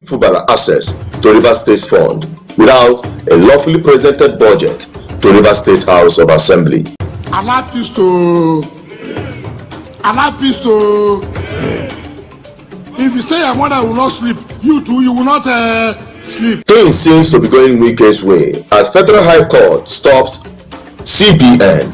Fubara access to Rivers State Fund without a lawfully presented budget to Rivers State House of Assembly. I'm pleased to. If you say your mother will not sleep, you too, you will not sleep. Things seems to be going Wike's way as Federal High Court stops CBN,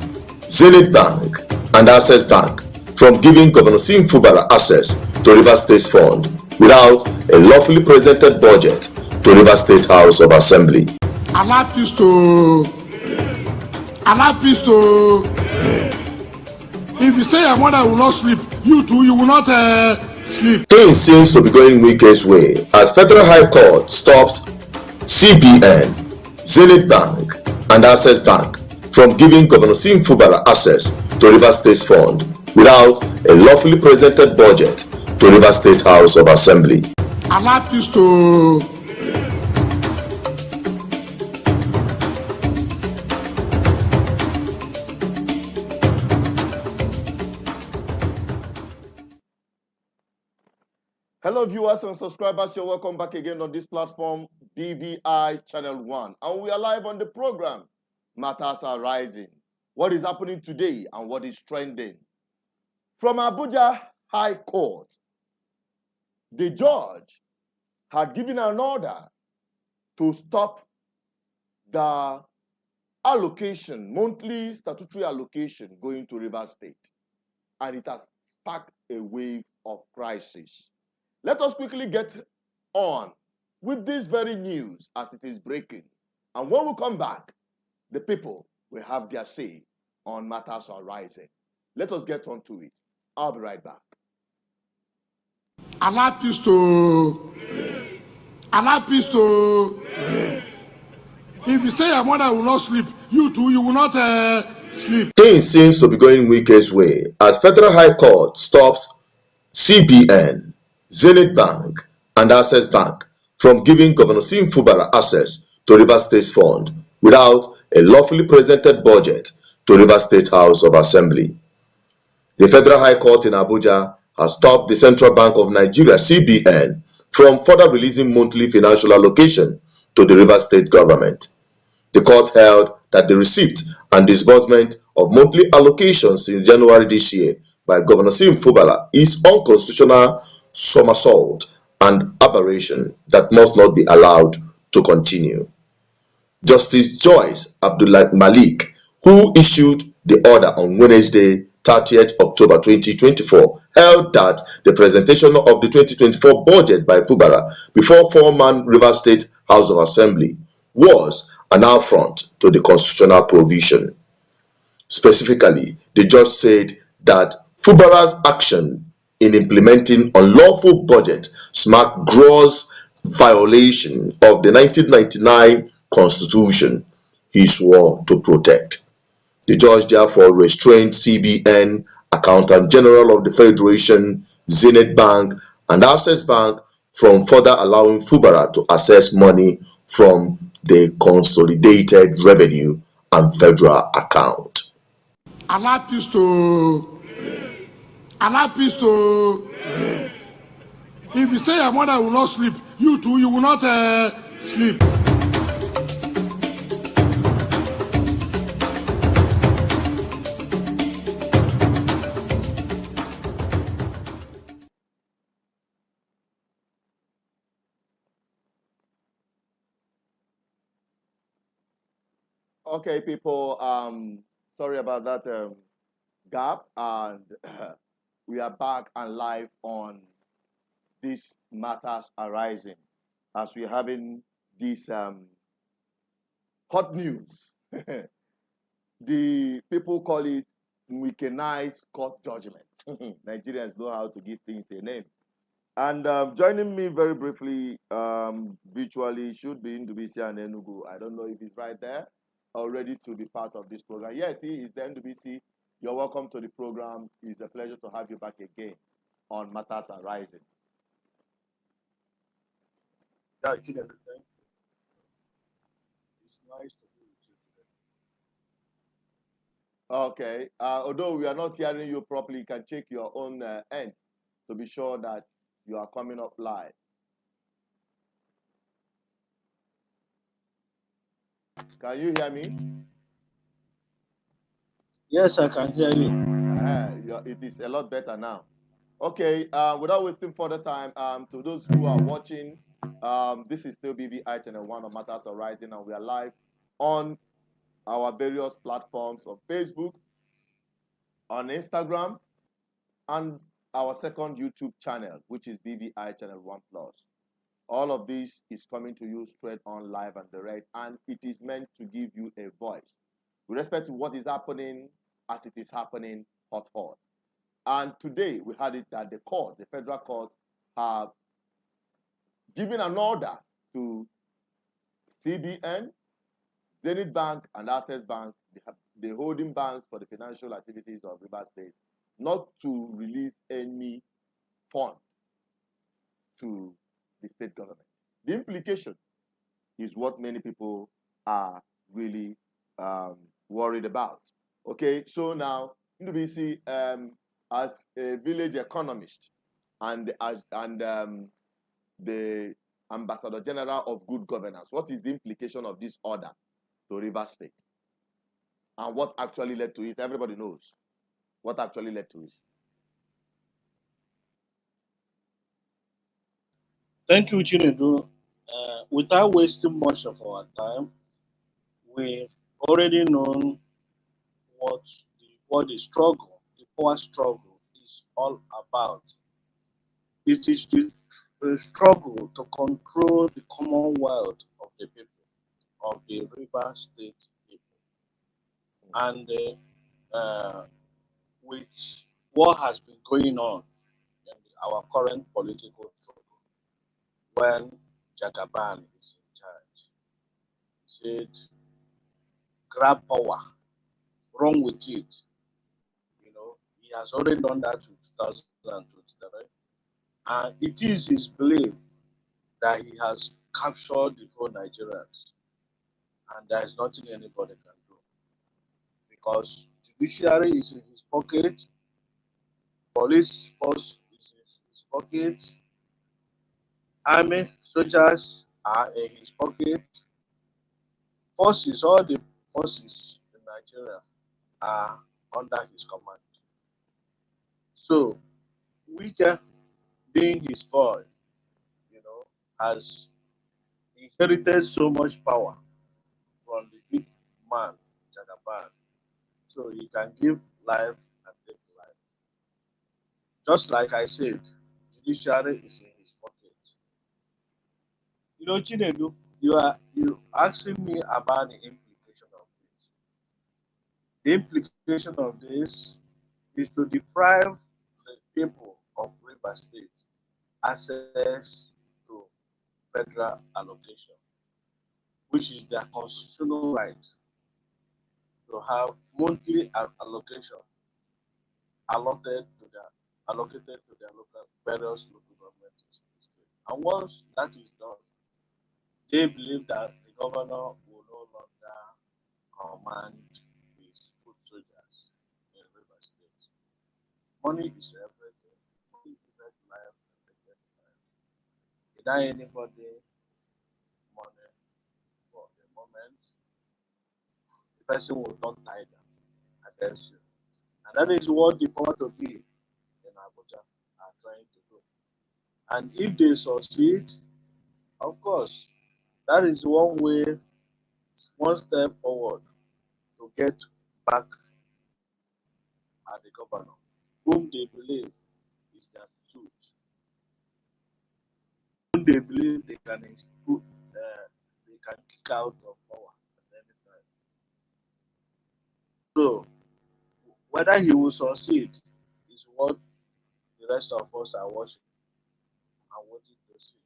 Zenith Bank, and Access Bank from giving Governor Sim Fubara access to Rivers State Fund without a lawfully presented budget to Rivers State House of Assembly. I'm pleased to. If you say your mother will not sleep, you too, you will not sleep. Things seems to be going Wike's way as Federal High Court stops CBN, Zenith Bank, and Access Bank from giving Governor Sim Fubara access to Rivers State Fund without a lawfully presented budget to Rivers State House of Assembly. I'm pleased to. Hello viewers and subscribers, you're welcome back again on this platform, BVI Channel 1. And we are live on the program, Matters Are Rising. What is happening today and what is trending? From Abuja High Court, the judge had given an order to stop the allocation, monthly statutory allocation going to Rivers State. And it has sparked a wave of crisis. Let us quickly get on with this very news as it is breaking. And when we come back, the people will have their say on Matters Are Rising. Let us get on to it. I'll be right back. I'm pleased to. If you say your mother will not sleep, you too, you will not sleep. Things seems to be going Wike's way as Federal High Court stops CBN, Zenith Bank, and Access Bank from giving Governor Sim Fubara access to Rivers State Fund without a lawfully presented budget to Rivers State House of Assembly. The Federal High Court in Abuja has stopped the Central Bank of Nigeria (CBN) from further releasing monthly financial allocation to the Rivers State government. The court held that the receipt and disbursement of monthly allocations since January this year by Governor Sim Fubara is unconstitutional somersault and aberration that must not be allowed to continue. Justice Joyce Abdullah Malik, who issued the order on Wednesday, 30th October 2024, held that the presentation of the 2024 budget by Fubara before four-man Rivers State House of Assembly was an affront to the constitutional provision. Specifically, the judge said that Fubara's action in implementing unlawful budget smacked gross violation of the 1999 Constitution he swore to protect. The judge therefore restrained CBN, Accountant General of the Federation, Zenith Bank, and Access Bank from further allowing Fubara to access money from the Consolidated Revenue and Federal Account. I'm pleased to. If you say your mother will not sleep, you too, you will not sleep. Okay, people, sorry about that gap, and we are back and live on these Matters Arising as we're having this hot news. The people call it Wikenized court judgment. Nigerians know how to give things a name. And joining me very briefly, virtually, should be Ndubisi and Enugu. I don't know if he's right there or ready to be part of this program. Yes, he is there, Ndubisi. You're welcome to the program. It's a pleasure to have you back again on Matters Arising. Yeah, it's everything. It's nice to be with you today. Okay. Although we are not hearing you properly, you can check your own end to be sure that you are coming up live. Can you hear me? Yes, I can hear you. It is a lot better now. Okay, without wasting further time, to those who are watching, this is still BVI Channel 1 of Matters Arising, and we are live on our various platforms on Facebook, on Instagram, and our second YouTube channel, which is BVI Channel 1 Plus. All of this is coming to you straight on live and direct, and it is meant to give you a voice with respect to what is happening as it is happening hot. And today we had it that the court, the federal court, have given an order to CBN, Zenith Bank, and Access Bank, the holding banks for the financial activities of Rivers State, not to release any fund to the state government. The implication is what many people are really worried about. Okay, so now NDBC, as a village economist and the Ambassador General of Good Governance, what is the implication of this order to Rivers State? And what actually led to it? Everybody knows what actually led to it. Thank you, Chinedu. Without wasting much of our time, we've already known what the struggle, the power struggle, is all about. It is the struggle to control the commonwealth of the people, of the River State people, and with what has been going on in our current political struggle, when Jagaban is in charge, he said, grab power, run with it. You know, he has already done that in 2023. And it is his belief that he has captured the whole Nigerians, and there is nothing anybody can do. Because judiciary is in his pocket, police force is in his pocket, army, soldiers are in his pocket, forces, all the forces in Nigeria are under his command. So, Wike, being his boy, you know, has inherited so much power from the big man, Jagaban. So he can give life and take life. Just like I said, judiciary is in his pocket. You know, Chinedu, you asking me about the implication of this. The implication of this is to deprive the people of River State access to federal allocation, which is their constitutional right to have monthly allocation allotted to their allocated to their local various local governments. And once that is done, they believe that the governor will no longer command his foot soldiers in River State. Money is everything. Money gives life and takes life. Without anybody money for the moment, the person will not tie them against you. And that is what the power to be in Abuja are trying to do. And if they succeed, of course, that is one way, one step forward to get back at the governor, whom they believe is their suit, whom they believe they can kick out of power at any time. So whether he will succeed is what the rest of us are watching and waiting to see.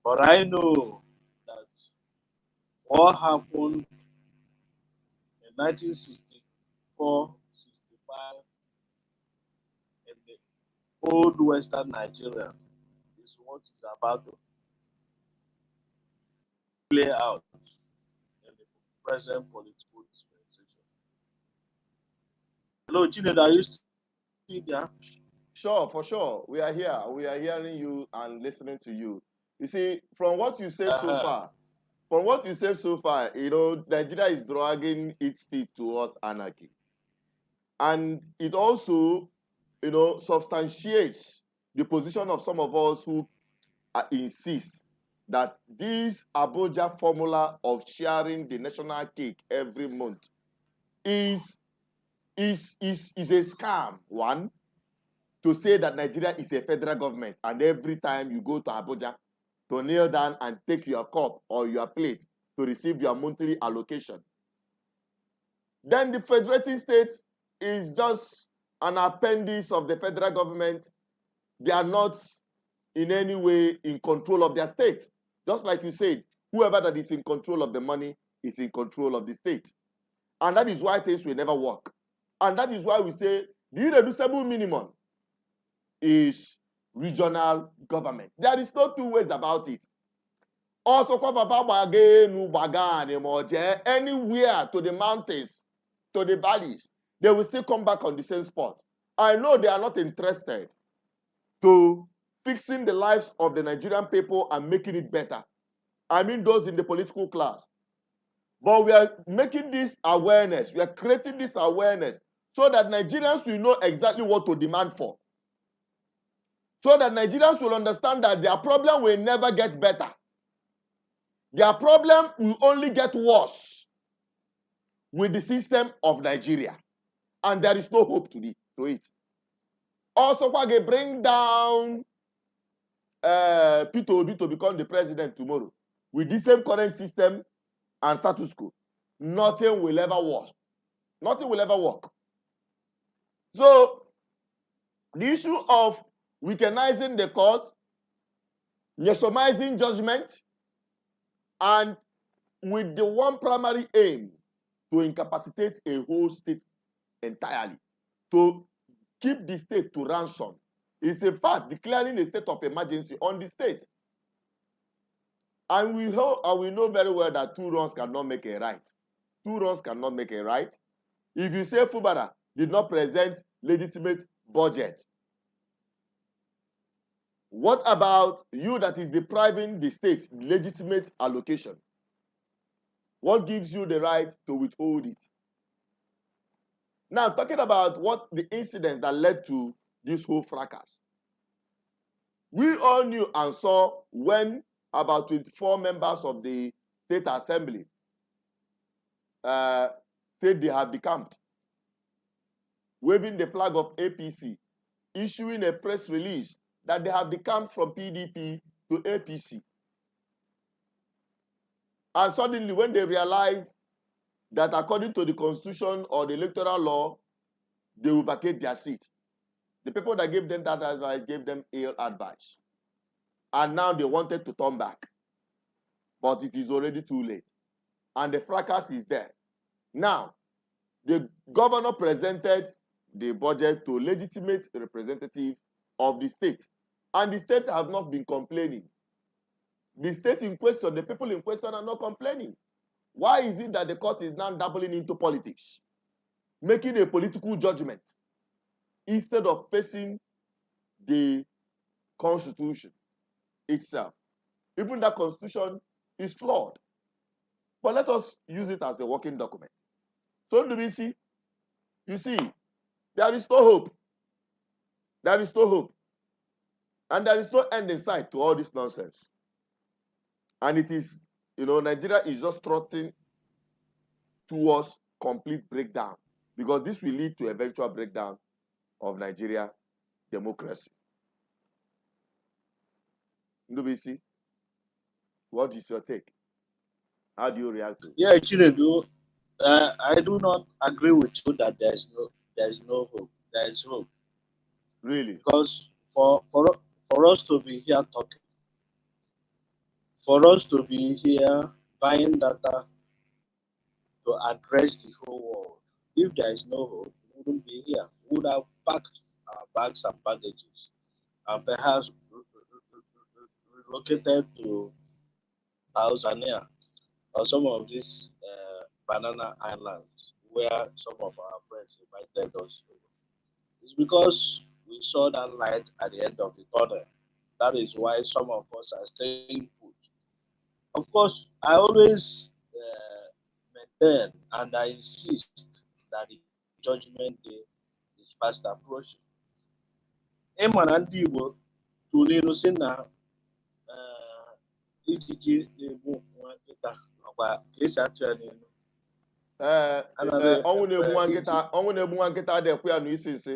But I know that what happened in 1964, 65 in the old Western Nigeria is what is about to play out in the present political dispensation. Hello, Chinedu, are you still there? Sure, for sure. We are here. We are hearing you and listening to you. You see, from what you say so Uh-huh. far, from what you said so far, Nigeria is dragging its feet towards anarchy. And it also, substantiates the position of some of us who insist that this Abuja formula of sharing the national cake every month is a scam. One, to say that Nigeria is a federal government, and every time you go to Abuja to kneel down and take your cup or your plate to receive your monthly allocation. Then the federating state is just an appendix of the federal government. They are not in any way in control of their state. Just like you said, whoever that is in control of the money is in control of the state. And that is why things will never work. And that is why we say the irreducible minimum is regional government. There is no two ways about it. Also, anywhere to the mountains, to the valleys, they will still come back on the same spot. I know they are not interested to fixing the lives of the Nigerian people and making it better. I mean those in the political class. But we are making this awareness. We are creating this awareness so that Nigerians will know exactly what to demand for. So that Nigerians will understand that their problem will never get better. Their problem will only get worse with the system of Nigeria. And there is no hope to it. Also, they bring down Peter Obi to become the president tomorrow with the same current system and status quo. Nothing will ever work. Nothing will ever work. So, the issue of weakenizing the court, legitimizing judgment, and with the one primary aim to incapacitate a whole state entirely, to keep the state to ransom, is in fact declaring a state of emergency on the state. And we know very well that two wrongs cannot make a right. Two wrongs cannot make a right. If you say Fubara did not present legitimate budget, what about you that is depriving the state legitimate allocation? What gives you the right to withhold it? Now, talking about what the incident that led to this whole fracas. We all knew and saw when about 24 members of the State Assembly said they had decamped, waving the flag of APC, issuing a press release that they have decamped from PDP to APC. And suddenly, when they realized that according to the constitution or the electoral law, they will vacate their seat. The people that gave them that advice gave them ill advice. And now they wanted to turn back. But it is already too late. And the fracas is there. Now, the governor presented the budget to legitimate representative of the state. And the state have not been complaining. The state in question, the people in question are not complaining. Why is it that the court is now dabbling into politics, making a political judgment instead of facing the constitution itself? Even that constitution is flawed. But let us use it as a working document. So do we see? You see, there is no hope. There is no hope. And there is no end in sight to all this nonsense. And it is, Nigeria is just trotting towards complete breakdown, because this will lead to eventual breakdown of Nigeria democracy. Ndubisi, what is your take? How do you react to it? Yeah, Chinedu, I do not agree with you that there's no hope. There is hope. Really? Because for us to be here talking, for us to be here buying data to address the whole world, if there is no hope, we wouldn't be here. We would have packed our bags and baggages and perhaps relocated to Tanzania or some of these banana islands where some of our friends invited us to. It's because we saw that light at the end of the tunnel. That is why some of us are staying put. Of course, I always maintain and I insist that the judgment day is fast approaching. Ịma na ndị Igbo tụrụ ilu sị na ijiji na-egbu nwa nkịta ọkwa ka esi atụ ya n'elu. ọnwụ na-egbu nwa nkịta adịkwa ya n'isi nsị.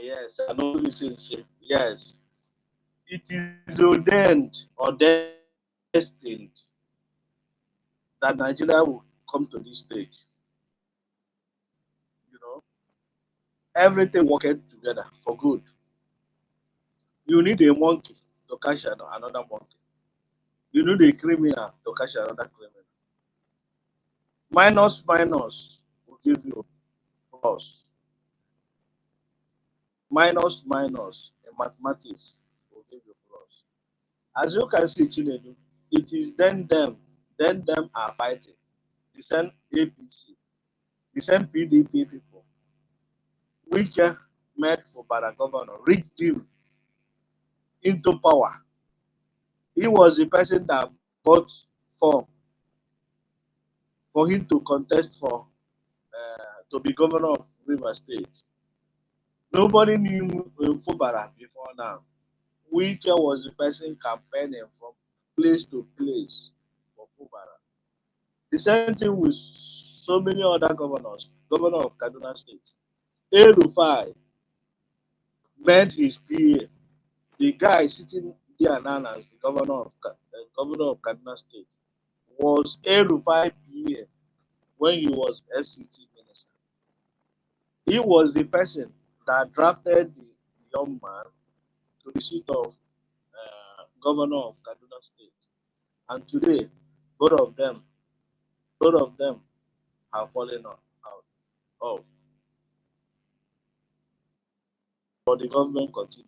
Yes, I know this is yes. It is ordained or destined that Nigeria will come to this stage. You know, everything working together for good. You need a monkey to catch another monkey. You need a criminal to catch another criminal. Minus will give you plus. Minus in mathematics will give you plus. As you can see, Chinedu, it is then them are fighting. The same APC, the same PDP people. Wike met for Bara governor, rigged him into power. He was the person that bought form for him to contest for to be governor of River State. Nobody knew Fubara before now. Wike was the person campaigning from place to place for Fubara. The same thing with so many other governors. Governor of Kaduna State, El-Rufai met his PA. The guy sitting there now as the governor of Kaduna State was El-Rufai PA when he was FCT minister. He was the person that drafted the young man to the seat of governor of Kaduna State. And today, both of them have fallen out of. But the government continues.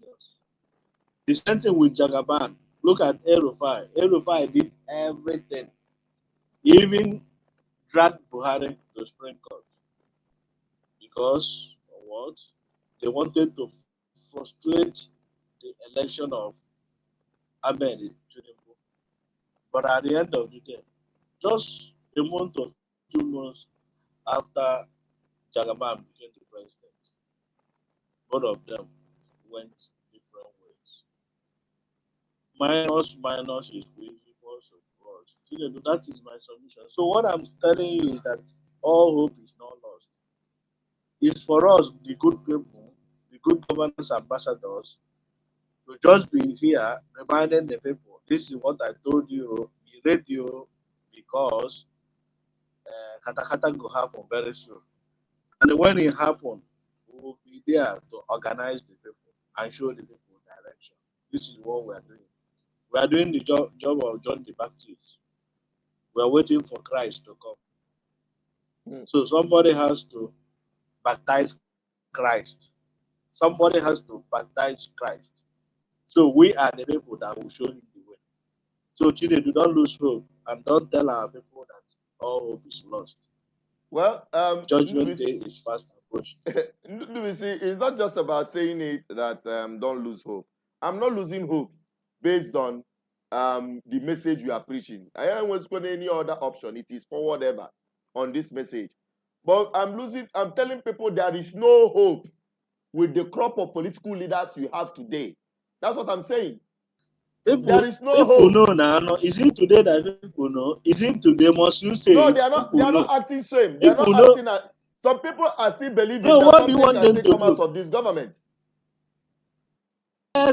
The same thing with Jagaban. Look at El-Rufai. El-Rufai did everything. He even dragged Buhari to Supreme Court. Because of what? They wanted to frustrate the election of Ahmed Tinubu. But at the end of the day, just a month or 2 months after Jagaban became the president, both of them went different ways. Minus is equal to plus. That is my submission. So what I'm telling you is that all hope is not lost. It's for us, the good people, the good governance ambassadors, to just be here reminding the people, this is what I told you, the radio, because Katakata will happen very soon. And when it happens, we will be there to organize the people and show the people direction. This is what we are doing. We are doing the job of John the Baptist. We are waiting for Christ to come. So somebody has to baptize Christ. Somebody has to baptize Christ. So we are the people that will show him the way. So Chinedu, don't lose hope and don't tell our people that all hope is lost. Well, Judgment Day is fast approaching. It's not just about saying it that don't lose hope. I'm not losing hope based on the message you are preaching. I am not going any other option. It is for whatever on this message. But I'm telling people there is no hope with the crop of political leaders you have today. That's what I'm saying. There is no hope. Know now. No. Is it today that people know? Is it today? Must you say? No, they are not. They are not acting same. They are not acting. Some people are still believing that something can still come out of this government.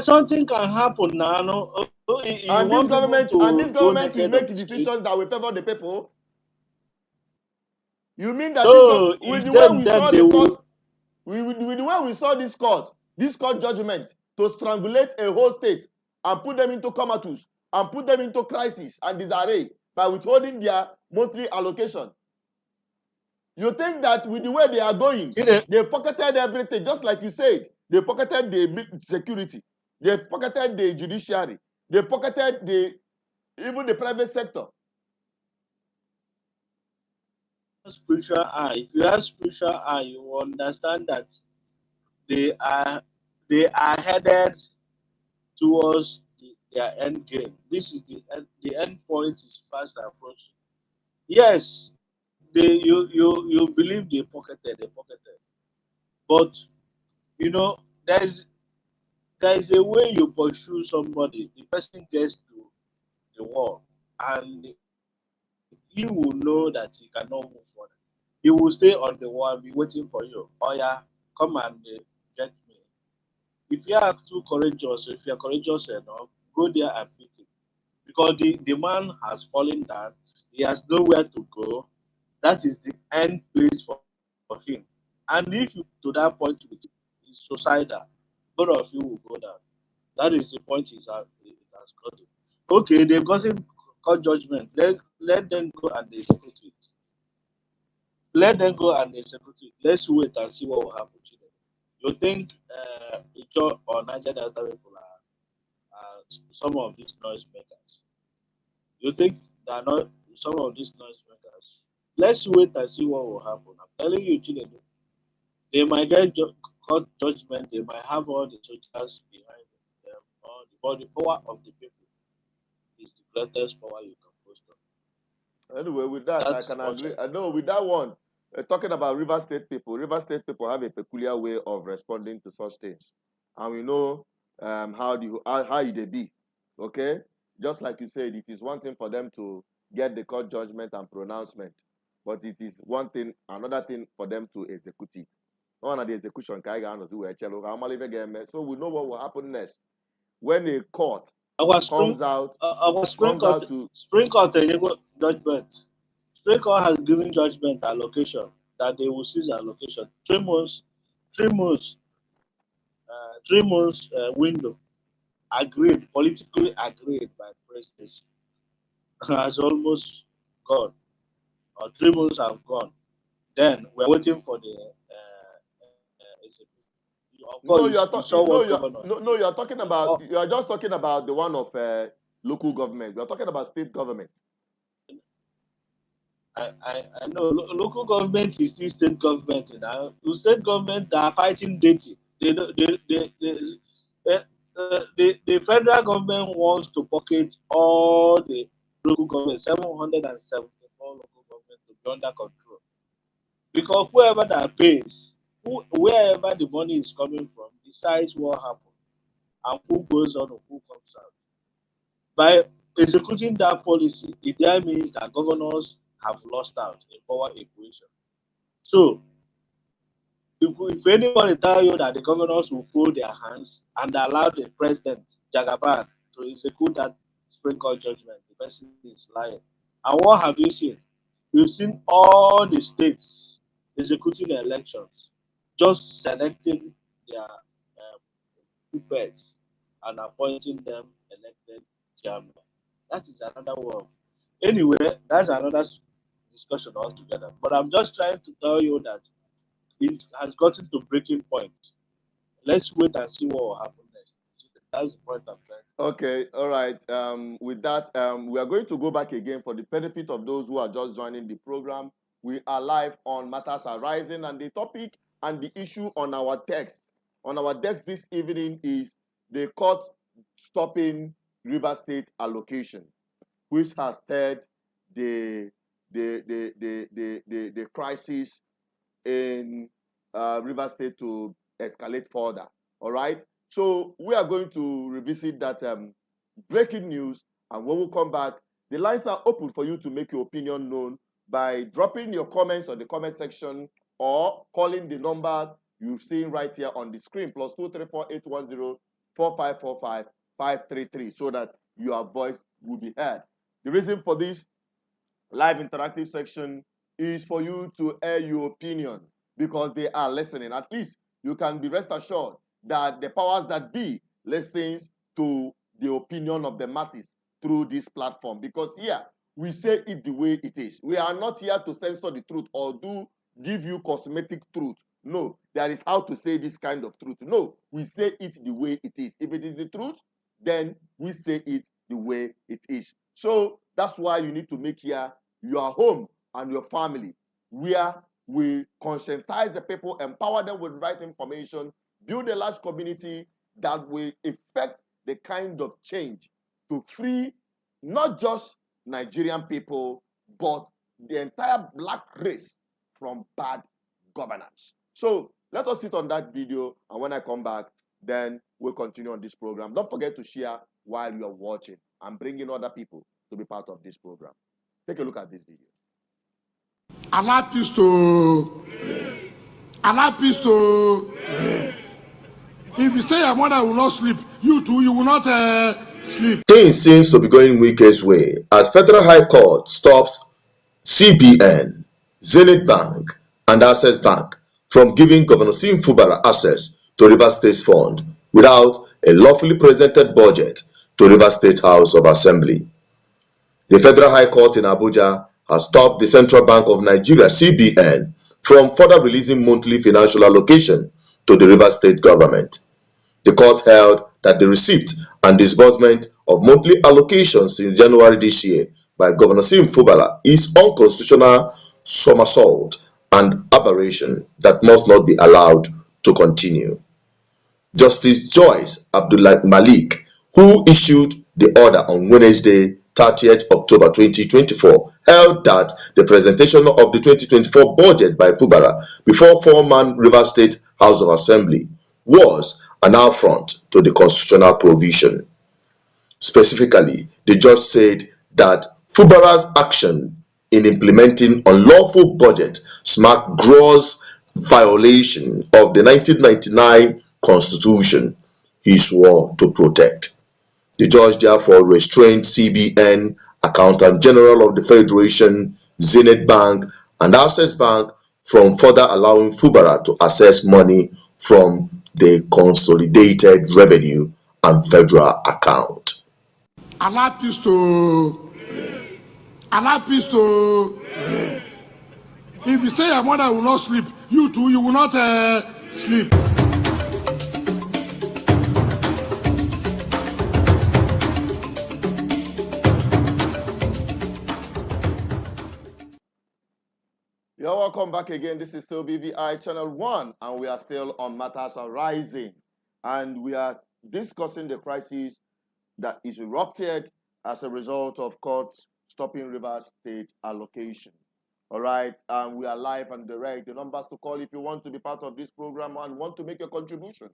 Something can happen now. No. And this government will make decisions that will favor the people. You mean that with the way we saw the court, with the way we saw this court judgment to strangulate a whole state and put them into comatose and put them into crisis and disarray by withholding their monthly allocation. You think that with the way they are going, they pocketed everything, just like you said. They pocketed the security, they pocketed the judiciary, they pocketed even the private sector. Spiritual eye. If you have spiritual eye, you will understand that they are headed towards their end game. This is the end point is fast approaching. Yes, you believe they pocketed, but you know there is a way you pursue somebody. The person gets to the wall, and he will know that he cannot move forward. He will stay on the wall, be waiting for you. Oh yeah, come and get me. If you are too courageous, if you are courageous enough, go there and pick him. Because the man has fallen down, he has nowhere to go. That is the end place for him. And if you to that point with him, he's suicidal. Both of you will go down. That is the point it has gotten. Okay, they've gotten court judgment. Let them go and execute it. Let them go and execute it. Let's wait and see what will happen to them. You think Icho or Niger Delta people are some of these noise makers? You think they are not some of these noise makers? Let's wait and see what will happen. I'm telling you, Chinedu, they might get court judgment. They might have all the soldiers behind them. But the power of the people is the greatest power you can boast of. Anyway, with that, I That's can what agree. I know with that one, talking about River State people have a peculiar way of responding to such things. And we know how they be. Okay? Just like you said, it is one thing for them to get the court judgment and pronouncement, but it is another thing for them to execute it. One of the execution, so we know what will happen next. When a court our comes out, Supreme Court to judgment. Supreme Court has given judgment allocation that they will seize allocation 3 months, 3 months, 3 months window agreed politically agreed by presidents has almost gone or 3 months have gone. Then we're waiting for the execution. Of no, course, you are you talking. saw No, what you are governor no, no. did. You are talking about. Oh, You are just talking about the one of local government. We are talking about state government. I know local government is still state government now. The state government they are fighting dirty. The federal government wants to pocket all the local government, 774 local government to be under control. Because whoever that pays, wherever the money is coming from, decides what happens and who goes on and who comes out. By executing that policy, it then means that governors have lost out in power equation. So, if anybody tell you that the governors will fold their hands and allow the president, Jagaban, to execute that Supreme Court judgment, the person is lying. And what have you seen? You've seen all the states executing elections, just selecting their puppets and appointing them elected chairman. That is another one. Anyway, that's another discussion altogether. But I'm just trying to tell you that it has gotten to breaking point. Let's wait and see what will happen next. That's the point I'm trying. Okay, all right. With that, we are going to go back again for the benefit of those who are just joining the program. We are live on Matters Arising, and the topic and the issue on our text this evening is the court stopping River State allocation, which has stirred the crisis in River State to escalate further. All right. So we are going to revisit that breaking news, and when we come back, the lines are open for you to make your opinion known by dropping your comments on the comment section or calling the numbers you've seen right here on the screen +234-810-4545-533 so that your voice will be heard. The reason for this live interactive section is for you to air your opinion because they are listening. At least you can be rest assured that the powers that be listens to the opinion of the masses through this platform. Because here we say it the way it is. We are not here to censor the truth or give you cosmetic truth. No, there is how to say this kind of truth. No, we say it the way it is. If it is the truth, then we say it the way it is. So that's why you need to make here your home and your family, where we conscientize the people, empower them with right information, build a large community that will effect the kind of change to free not just Nigerian people, but the entire black race from bad governance. So let us sit on that video, and when I come back, then we'll continue on this program. Don't forget to share while you're watching and bring in other people to be part of this program. Take a look at this video. Allow peace to if you say your mother will not sleep, you too, you will not sleep. Things seems to be going Wike's way as Federal High Court stops CBN, Zenith Bank, and Access Bank from giving Governor Sim Fubara access to Rivers State Fund without a lawfully presented budget to Rivers State House of Assembly. The Federal High Court in Abuja has stopped the Central Bank of Nigeria (CBN) from further releasing monthly financial allocation to the Rivers State government. The court held that the receipt and disbursement of monthly allocations since January this year by Governor Sim Fubara is unconstitutional somersault and aberration that must not be allowed to continue. Justice Joyce Abdullah Malik, who issued the order on Wednesday, 30th October 2024, held that the presentation of the 2024 budget by Fubara before four-man Rivers State House of Assembly was an affront to the constitutional provision. Specifically, the judge said that Fubara's action in implementing unlawful budget smacked gross violation of the 1999 Constitution he swore to protect. The judge therefore restrained CBN, Accountant General of the Federation, Zenith Bank, and Access Bank from further allowing Fubara to access money from the consolidated revenue and federal account. Allow peace to if you say your mother will not sleep, you too, you will not sleep. You're welcome back again. This is still BVI Channel 1, and we are still on Matters Arising. And we are discussing the crisis that is erupted as a result of courts stopping Rivers State allocation. All right, and we are live and direct. The numbers to call if you want to be part of this program and want to make a contribution.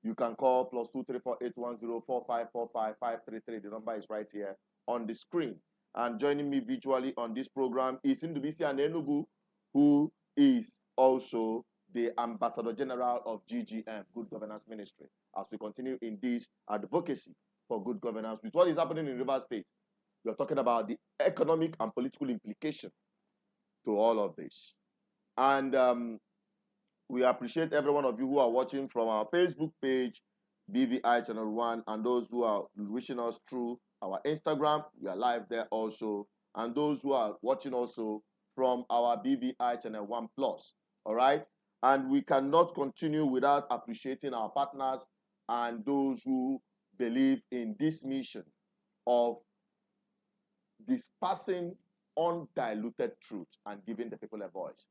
You can call +2348104545533. The number is right here on the screen. And joining me virtually on this program is Ndubisi and Enugu, who is also the Ambassador General of GGM, Good Governance Ministry, as we continue in this advocacy for good governance with what is happening in Rivers State. We are talking about the economic and political implication to all of this. And we appreciate every one of you who are watching from our Facebook page, BVI Channel 1, and those who are wishing us through our Instagram. We are live there also. And those who are watching also from our BVI Channel 1 Plus. All right? And we cannot continue without appreciating our partners and those who believe in this mission of dispersing undiluted truth and giving the people a voice.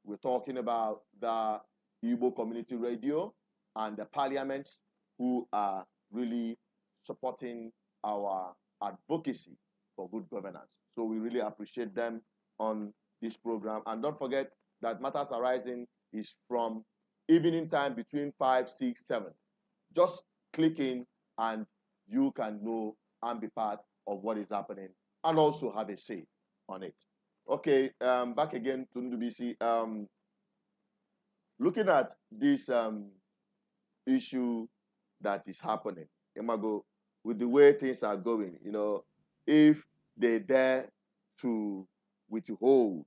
We're talking about the Igbo Community Radio and the parliaments who are really supporting our advocacy for good governance. So we really appreciate them on this program. And don't forget that Matters Arising is from evening time between 5, 6, 7. Just click in and you can know and be part of what is happening and also have a say on it. Okay, back again to Ndubisi. Looking at this issue that is happening, Imago, with the way things are going, you know, if they dare to withhold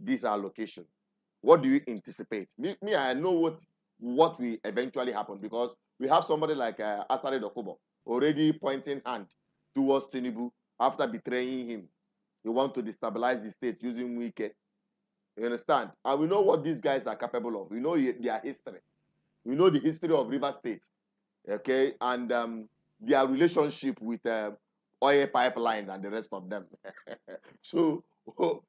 this allocation, what do you anticipate? Me, I know what will eventually happen, because we have somebody like Asare Dokubo already pointing hand towards Tinubu after betraying him. He wants to destabilize the state using Wike. You understand? And we know what these guys are capable of. We know their history. We know the history of River State. Okay? And their relationship with oil pipeline and the rest of them. So,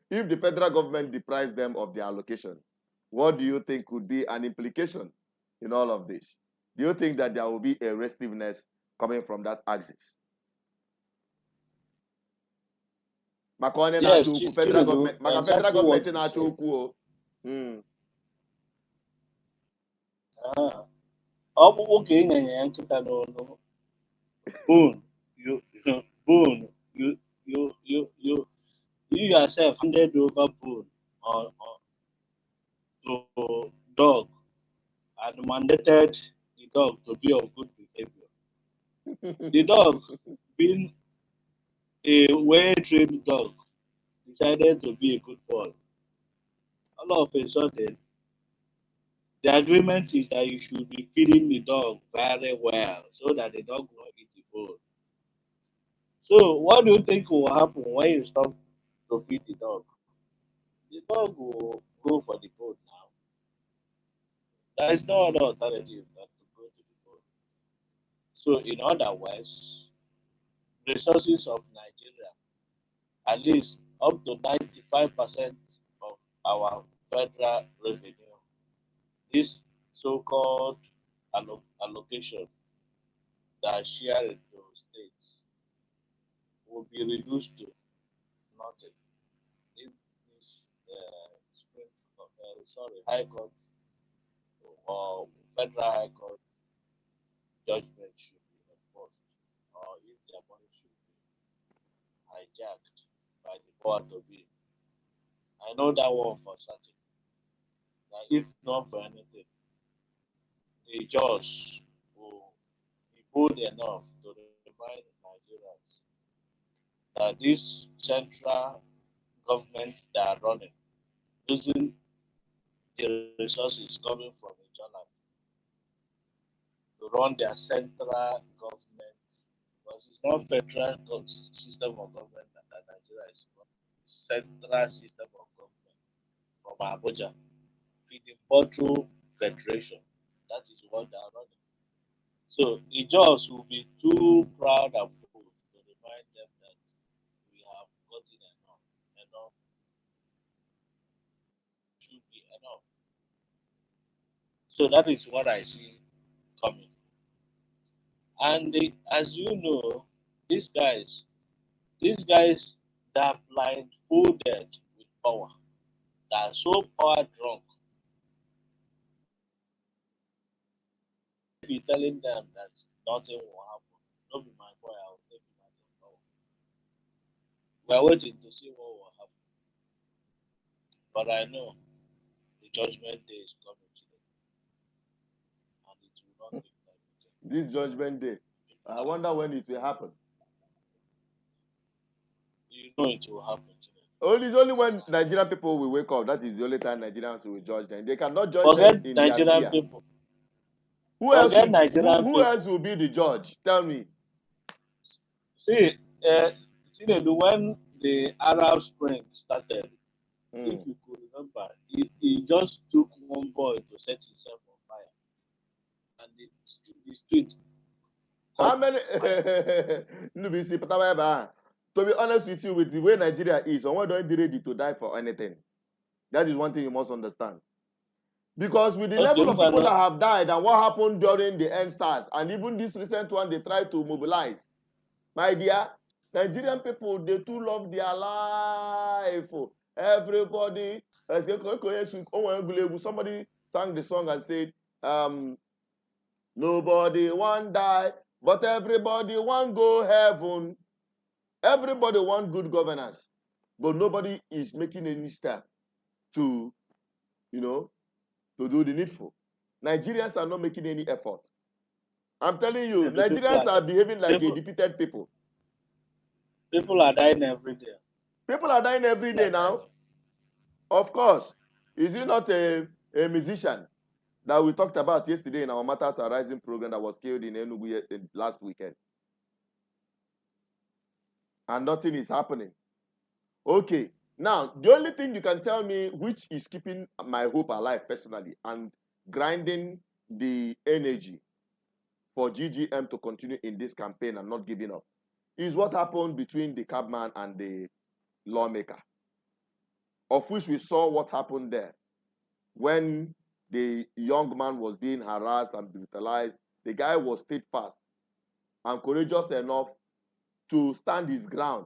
if the federal government deprives them of their allocation, what do you think could be an implication in all of this? Do you think that there will be a restiveness coming from that axis? maka onye Yes, na-achọ okwu federal Chinedu, government maka exactly federal what government you na-achọ said. okwu o. Ọ bụrụ ka ị nyere ya nkịta n'ọnụ, bone, bone, you yourself handed over bone on to dog and mandated the dog to be of good behavior. The dog, being a well-trained dog, decided to be a good boy. All of a sudden, the agreement is that you should be feeding the dog very well so that the dog will not eat the bone. So, what do you think will happen when you stop to feed the dog? The dog will go for the bone now. There is no other alternative than to go to the bone. So, in other words, resources of Nigeria, at least up to 95% of our federal revenue, this so-called allocation that share into states will be reduced to nothing if this High Court or Federal High Court judgment should be enforced, or if their money should be hijacked by the power to be. I know that one for certain. That if not for anything, the judge will be bold enough to remind Nigerians that this central government they are running, using the resources coming from regional to run their central government, because it's not federal system of government that Nigeria is running. It's central system of government from Abuja, feeding through federation. That is what they are running. So the judge will be too proud and bold to remind them that we have gotten enough. Enough should be enough. So that is what I see coming. And as you know, these guys, these guys that are blindfolded with power, they are so power drunk, be telling them that nothing will happen. Don't be my boy, I will take you out of power. We are waiting to see what will happen. But I know the judgment day is coming today, and it will not take time again. This judgment day, I wonder when it will happen. You know it will happen today. It's only when Nigerian people will wake up. That is the only time Nigerians will judge them. They cannot judge them Forget in their Nigerian fear. people. Who else Forget will, Nigerian who people. else will be the judge? Tell me. See, Chinedu, when the Arab Spring started, if you could remember, he just took one boy to set himself on fire, and the street. How many? To be honest with you, with the way Nigeria is, someone don't be ready to die for anything. That is one thing you must understand. Because with the level of people that have died and what happened during the NSAS, and even this recent one, they tried to mobilize. My dear, Nigerian people, they too love their life. Everybody, somebody sang the song and said, nobody want die, but everybody want go heaven. Everybody want good governance, but nobody is making any step to, to do the needful. Nigerians are not making any effort. I'm telling you, Nigerians are behaving like a defeated people. People are dying every day. People are dying every day now. Of course. Is he not a musician that we talked about yesterday in our Matters Arising program that was killed in Enugu last weekend? And nothing is happening. Okay. Now, the only thing you can tell me which is keeping my hope alive personally and grinding the energy for GGM to continue in this campaign and not giving up is what happened between the cabman and the lawmaker, of which we saw what happened there. When the young man was being harassed and brutalized, the guy was steadfast and courageous enough to stand his ground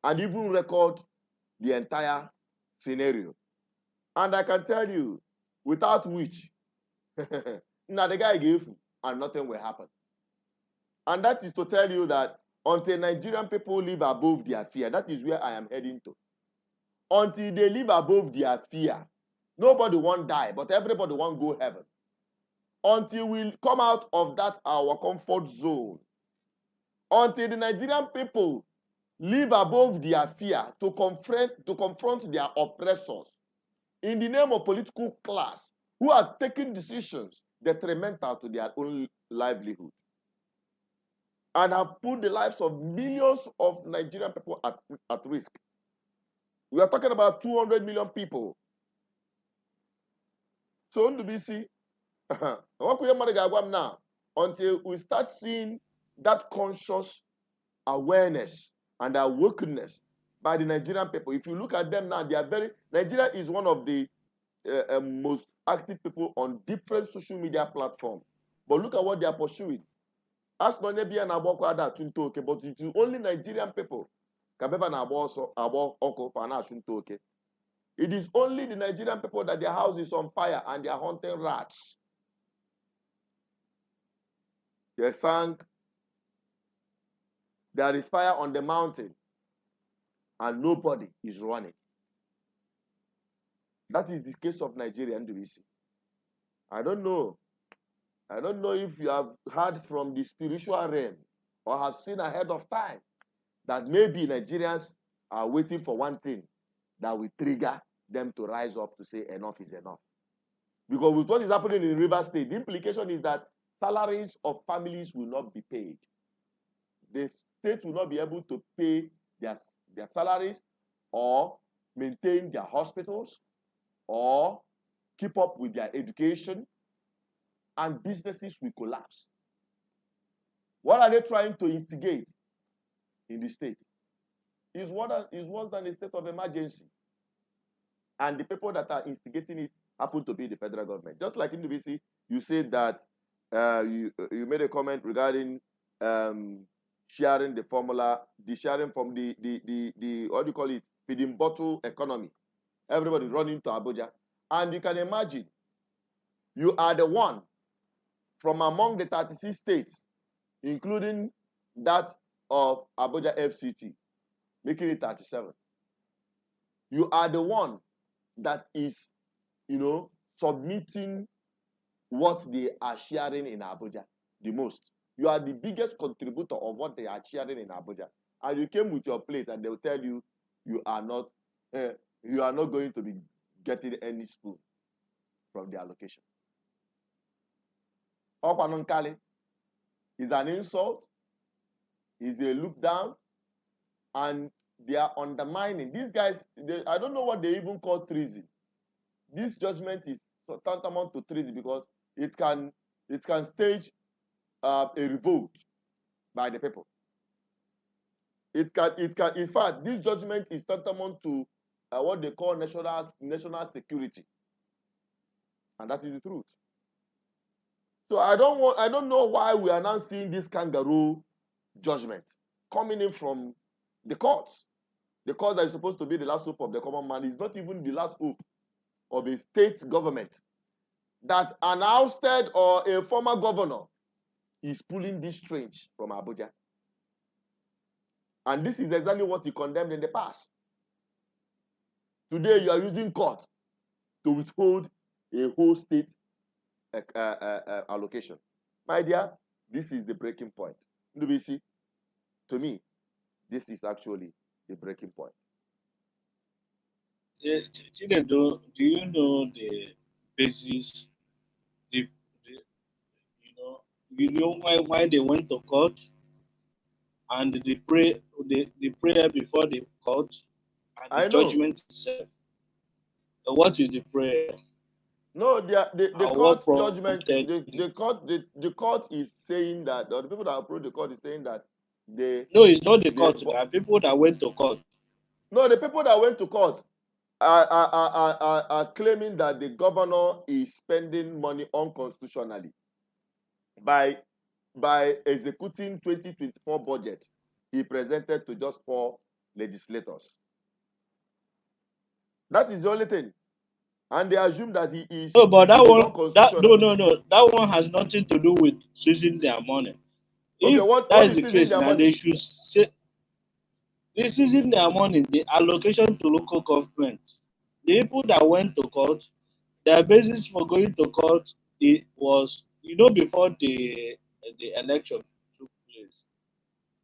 and even record the entire scenario. And I can tell you, without which, now the guy gave and nothing will happen. And that is to tell you that until Nigerian people live above their fear, that is where I am heading to. Until they live above their fear, nobody won't die, but everybody won't go heaven. Until we come out of that our comfort zone, until the Nigerian people live above their fear to confront their oppressors in the name of political class who are taking decisions detrimental to their own livelihood and have put the lives of millions of Nigerian people at risk. We are talking about 200 million people. So, NDBC, now, until we start seeing that conscious awareness and awakeness by the Nigerian people. If you look at them now, they are Nigeria is one of the most active people on different social media platforms. But look at what they are pursuing. As but it is only Nigerian people. It is only the Nigerian people that their house is on fire and they are hunting rats. They sang, there is fire on the mountain and nobody is running. That is the case of Nigeria and NDBC. I don't know if you have heard from the spiritual realm or have seen ahead of time that maybe Nigerians are waiting for one thing that will trigger them to rise up to say enough is enough. Because with what is happening in River State, the implication is that salaries of families will not be paid. The state will not be able to pay their salaries or maintain their hospitals or keep up with their education, and businesses will collapse. What are they trying to instigate in the state? Is worse than a state of emergency. And the people that are instigating it happen to be the federal government. Just like in the VC, you said that you made a comment regarding sharing the formula, the sharing from the what do you call it, feeding bottle economy. Everybody running to Abuja. And you can imagine, you are the one from among the 36 states, including that of Abuja FCT, making it 37. You are the one that is, submitting what they are sharing in Abuja the most. You are the biggest contributor of what they are sharing in Abuja. And you came with your plate and they will tell you, you are not going to be getting any spoon from the allocation. Okwanunkali is an insult, is a look down, and they are undermining. These guys, I don't know what they even call treason. This judgment is tantamount to treason because it can stage a revolt by the people. It can. In fact, this judgment is tantamount to what they call national security, and that is the truth. So I don't know why we are now seeing this kangaroo judgment coming in from the courts. The court that is supposed to be the last hope of the common man is not even the last hope of a state government. That an ousted or a former governor is pulling this strange from Abuja. And this is exactly what he condemned in the past. Today you are using court to withhold a whole state allocation. My dear, this is the breaking point. NDBC, to me, this is actually the breaking point. Chinedu, do you know the basis? You know why they went to court, and the prayer before the court, and the judgment itself. What is the prayer? No, the court judgment. The court is saying that, or the people that approach the court is saying that no, it's not the court. There are people that went to court. No, the people that went to court are claiming that the governor is spending money unconstitutionally by executing 2024 budget he presented to just 4 legislators. That is the only thing. And they assume that he is No, but it is unconstitutional. no. That one has nothing to do with seizing their money. Okay, If what that is is the seizing case, their now money? they should say this isn't their money, the allocation to local government. The people that went to court, their basis for going to court it was, before the election took place,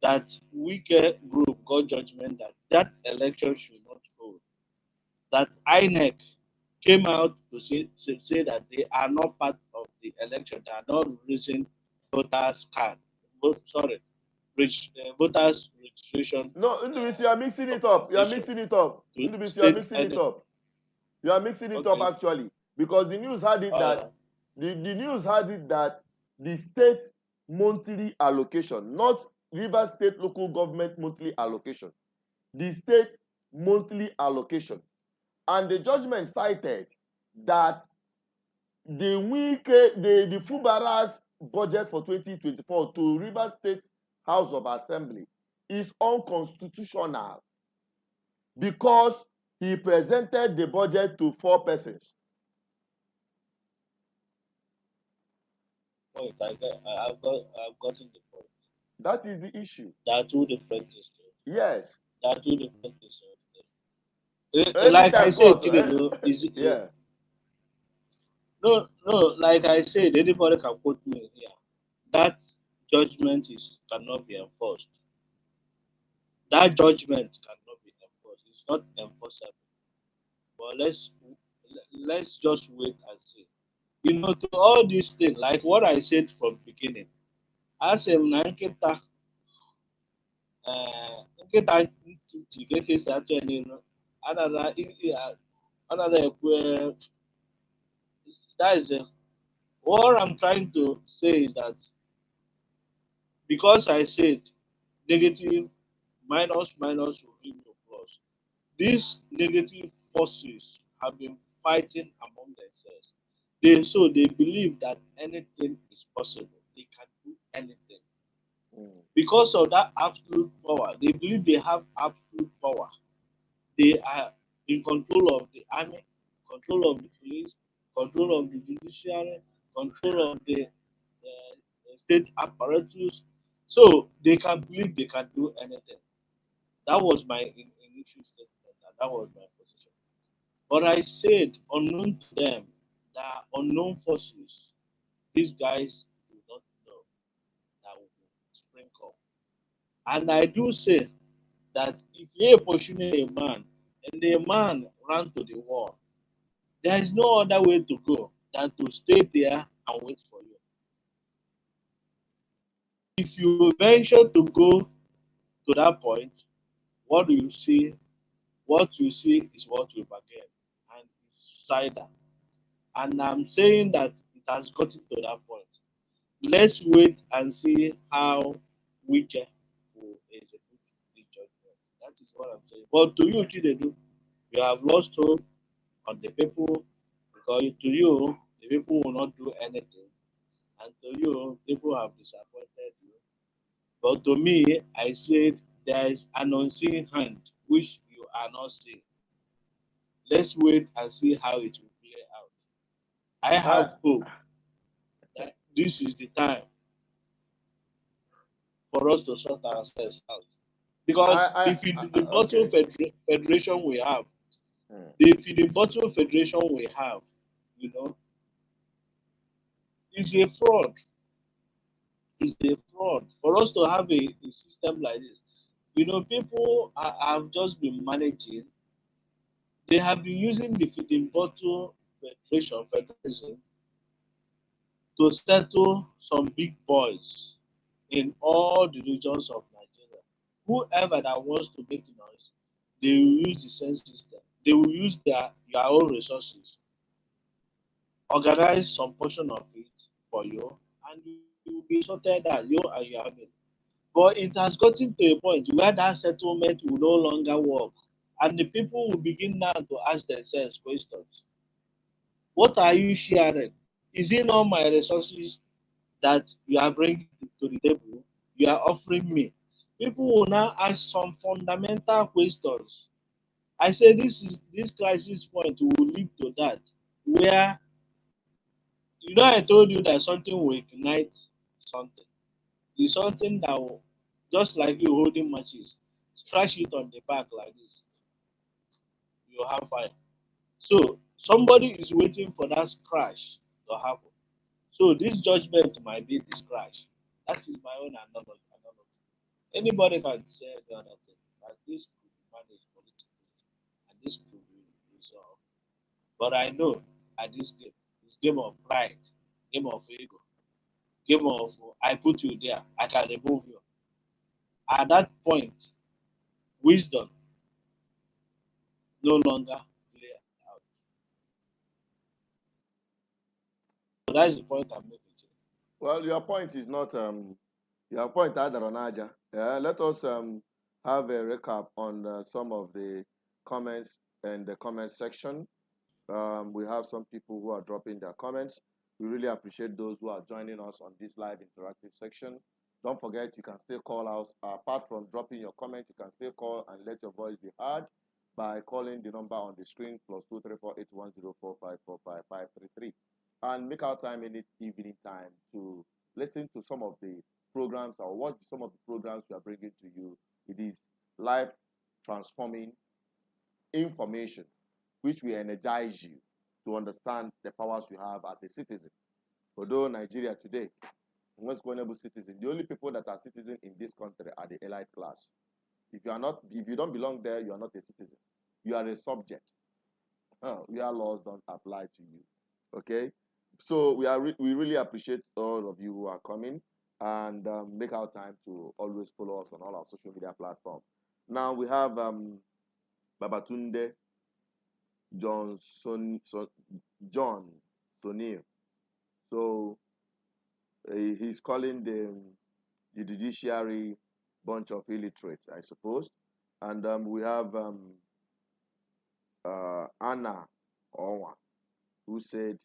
that Wike group got judgment that that election should not hold. That INEC came out to say that they are not part of the election. They are not releasing voters card. Sorry, voters registration No, Ndubisi, you are mixing it up. You are documentation mixing it up. to Ndubisi, you are state mixing it any. up. You are mixing it up Okay. actually. Because the news had it Uh, that the news had it that the state monthly allocation, not Rivers State local government monthly allocation, the state monthly allocation. And the judgment cited that the Fubara's budget for 2024 to Rivers State House of Assembly is unconstitutional because he presented the budget to 4 persons. point. I've gotten the point. That is the issue. There are two different things. Yes. There are two different things. Like I Anytime said, court. Chinedu, Yeah. no. Like I said, anybody can quote me here. That judgment cannot be enforced. That judgment cannot be enforced. It's not enforceable. But let's just wait and see. To all these things, like what I said from beginning, as a na nkịta ntị ka esi atụ ya n'ihu anaghị ekwe. That is what I'm trying to say is that because I said negative minus will lead to plus. These negative forces have been fighting among themselves. They believe that anything is possible. They can do anything. Because of that absolute power, they believe they have absolute power. They are in control of the army, control of the police, control of the judiciary, control of the state apparatus. So they can believe they can do anything. That was my initial statement. That was my position. But I said, unknown to them, there are unknown forces. These guys do not know that will spring up. And I do say that if you pursue a man and the man ran to the wall, there is no other way to go than to stay there and wait for you. If you venture to go to that point, what do you see? What you see is what you bargain, and it's cider. And I'm saying that it has gotten to that point. Let's wait and see how Wike will execute the judgment. That is what I'm saying. But to you, Chinedu, you have lost hope on the people because to you, the people will not do anything. And to you, people have disappointed you. But to me, I said there is an unseen hand which you are not seeing. Let's wait and see how it will play out. I Uh, have hope that this is the time for us to sort ourselves out. Because the bottle okay. federation we have, Hmm. the bottle federation we have, you know, is a fraud. Is a fraud. For us to have a system like this, people have just been managing. They have been using the feeding bottle federalism to settle some big boys in all the regions of Nigeria. Whoever that wants to make noise, they will use the same system. They will use their own resources, organize some portion of it for you, and you will be sorted out, you and your family. But it has gotten to a point where that settlement will no longer work, and the people will begin now to ask themselves questions. What are you sharing? Is it not my resources that you are bringing to the table? You are offering me. people will now ask some fundamental questions. I say this crisis point will lead to that, where I told you that something will ignite something. It's something that will, just like you holding matches, scratch it on the back like this, you have fire. So somebody is waiting for that crash to happen. So this judgment might be this crash. That is my own analogy. Anybody can say the other thing, that this could be managed politically and this could be resolved. But I know at this game, it's game of pride, game of ego, game of I put you there, I can remove you. At that point, wisdom no longer play out. So that's the point I'm making. Well, your point is not your point Adaronaja. Yeah, let us have a recap on some of the comments in the comment section. We have some people who are dropping their comments. We really appreciate those who are joining us on this live interactive section. Don't forget, you can still call us. Apart from dropping your comment, you can still call and let your voice be heard by calling the number on the screen, +2348104545533, and make our time in the evening time to listen to some of the programs or watch some of the programs we are bringing to you. It is life transforming information which will energize you to understand the powers you have as a citizen. Although Nigeria today, most vulnerable citizen, the only people that are citizens in this country are the elite class. If you don't belong there, you are not a citizen. You are a subject. Where laws don't apply to you. Okay, so we really appreciate all of you who are coming and make our time to always follow us on all our social media platforms. Now we have Babatunde John Sonil. So he's calling the judiciary bunch of illiterates, I suppose. And we have Anna Owa, who said,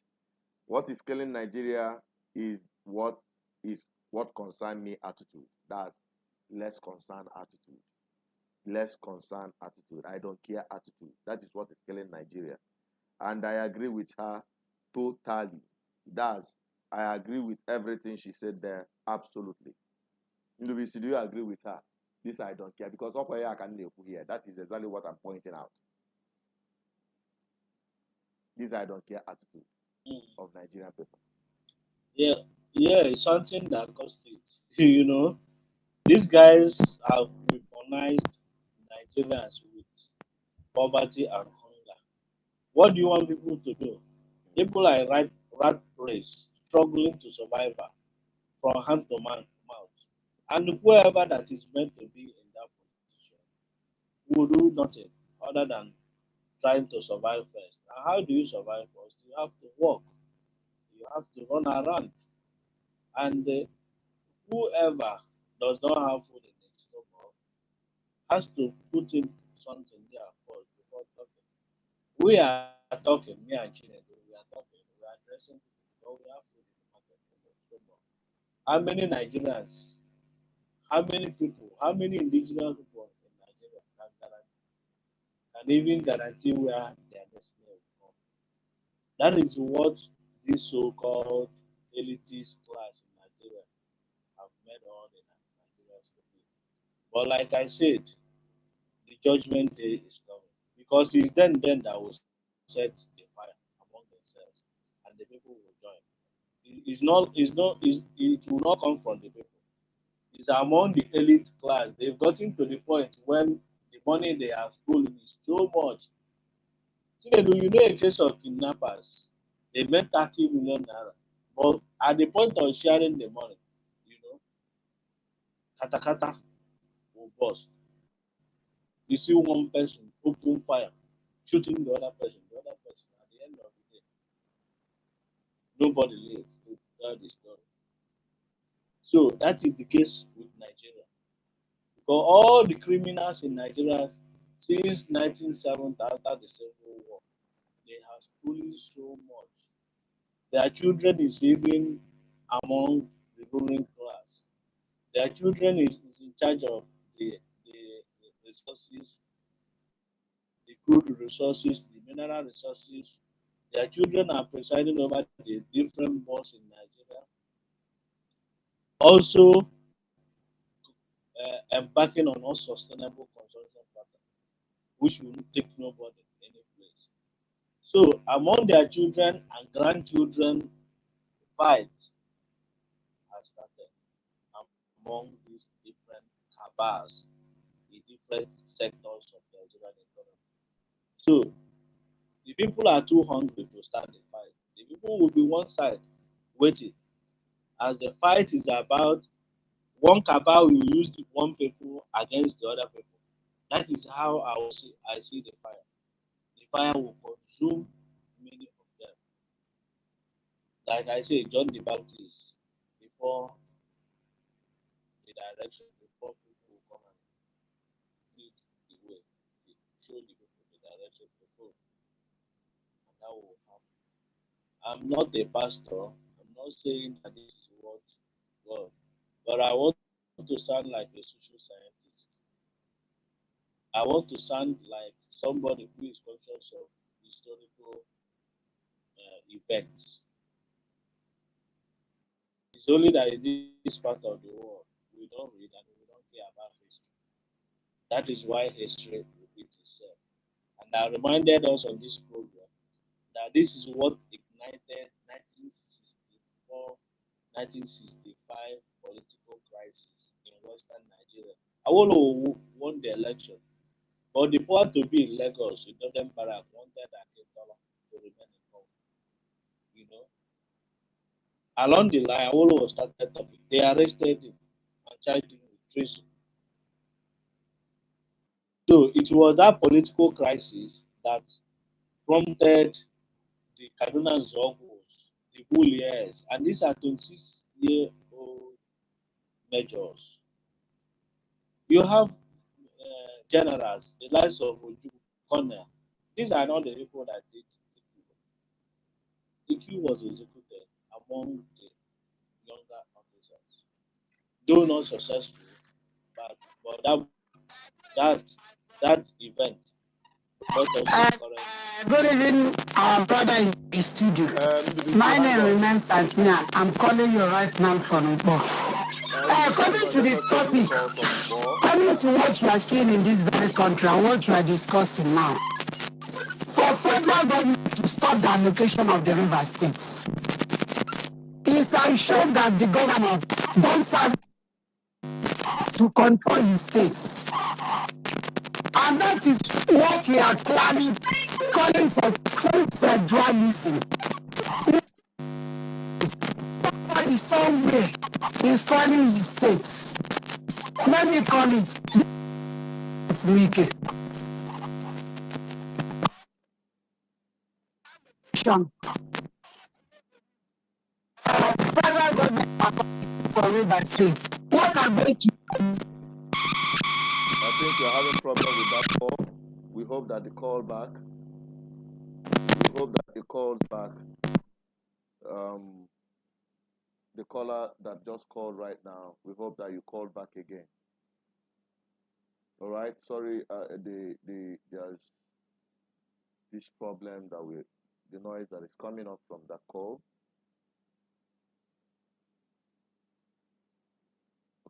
"What is killing Nigeria is what concern me attitude. That's less concern attitude. Less concern attitude. I don't care attitude. That is what is killing Nigeria." And I agree with her totally. I agree with everything she said there. Absolutely. Ndubisi, do you agree with her? This I don't care, because up here I can here. That is exactly what I'm pointing out. This I don't care attitude of Nigerian people. Yeah, it's something that costs it. These guys have weaponized Nigerians with poverty and hunger. What do you want people to do? People are rat race, struggling to survive from hand to mouth. And whoever that is meant to be in that position will do nothing other than trying to survive first. And how do you survive first? You have to work. You have to run around. And whoever does not have food in his stomach has to put in something there first before talking. We are talking, me and Chinedu, we are talking, we are addressing people, but we have food in the market in the stomach. How many Nigerians, how many people, how many indigenous people in Nigeria can even guarantee where their next meal will come? That is what this so-called elitist class in Nigeria have made all the Nigerians to be. But like I said, the judgment day is coming, because it's then that will set the fire among themselves, and the people will join. It will not come from the people. It's among the elite class. They've gotten to the point when the money they have stolen is so much. A case of kidnappers. They made 30 million naira. But at the point of sharing the money, you know, katakata will burst. You see one person open fire, shooting the other person. At the end of the day, nobody lives to tell the story. So that is the case with Nigeria. Because all the criminals in Nigeria since 1970, after the Civil War, they have stolen so much. Their children is living among the ruling class. Their children is in charge of the resources, the crude resources, the mineral resources. Their children are presiding over the different boards in Nigeria. Also, embarking on unsustainable consumption pattern, which will take nobody any place. So, among their children and grandchildren, fight has started among these different cabals, the different sectors of the Nigerian economy. So, the people are too hungry to start the fight. The people will be one side waiting. As the fight is about one cabal will use the one people against the other people. That is how I see the fire. The fire will consume many of them. Like I say, John the Baptist, before the direction, before people will come and lead the way, show the people the direction to go, and that will happen. I'm not a pastor. I'm not saying that this is what God, but I want to sound like a social scientist. I want to sound like somebody who is conscious of historical events. It's only that in this part of the world we don't read and we don't care about history. That is why history repeats itself. And I reminded us on this program that this is what ignited 1964, 1965 political crisis in Western Nigeria. Awolowo won the election, but the power to be in Lagos, in Northern Barak, wanted Akintola to remain in power. You know, along the line, Awolowo started talking. They arrested him and charged him with treason. So it was that political crisis that prompted the Kaduna Zogos, the Bullies, and these are 26-year-old majors. You have generals, the likes of Oju, Cornell. These are not the people that did the coup. The coup was executed among the younger officers. Though not successful, but that that event brought us to the current. Good evening, our brother in the studio. My name remains Santina. I'm calling you right now from Bo. Coming to the topic, coming to what you are seeing in this very country and what you are discussing now. For federal government to stop the allocation of the river states, it's I'm sure that the government don't have to control the states. And that is what we are claiming, calling for true federalism. Somebody somewhere is spoiling the states. Let me call it it's Wike. Federal government are calling for river states. What are they to I think you're having problem with that call. We hope that the call back. We hope that it calls back. The caller that just called right now. We hope that you call back again. All right. Sorry. There's this problem that the noise that is coming up from that call.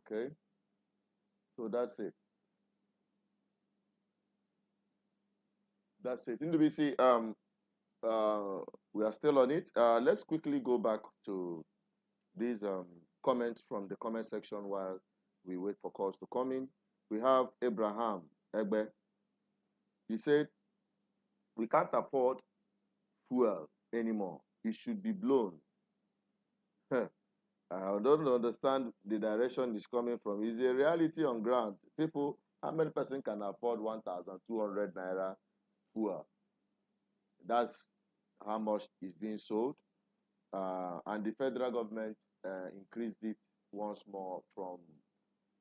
Okay. So that's it. That's it. In the BC, we are still on it. Let's quickly go back to these comments from the comment section while we wait for calls to come in. We have Abraham Egbe. He said, we can't afford fuel anymore. It should be blown. I don't understand the direction it's coming from. It's a reality on ground. People, how many person can afford 1,200 naira fuel? That's how much is being sold. And the federal government increased it once more from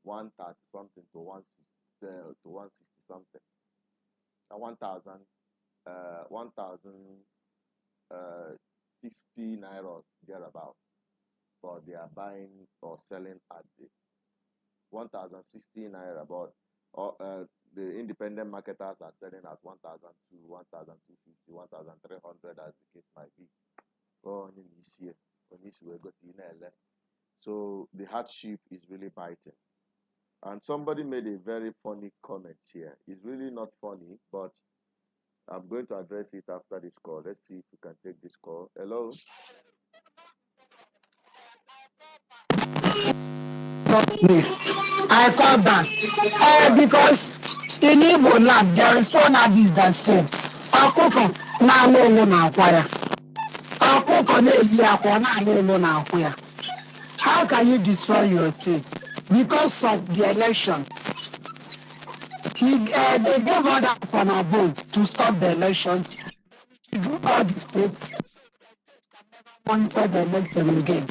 130 something to 160 something. 1,060 naira thereabout. But they are buying or selling at the 1,016 naira, but the independent marketers are selling at 1,002, 1,250, 1,300 as the case might be. So the hardship is really biting. And somebody made a very funny comment here. It's really not funny, but I'm going to address it after this call. Let's see if we can take this call. Hello? I call back. Because in Igbo land, there is one hadith that said, Akoko na alolo na akwaya. Akoko na ezi akwa na alolo na akwaya. How can you destroy your state? Because of the election. They gave order from above to stop the election. Drew all the states, monitor the election again.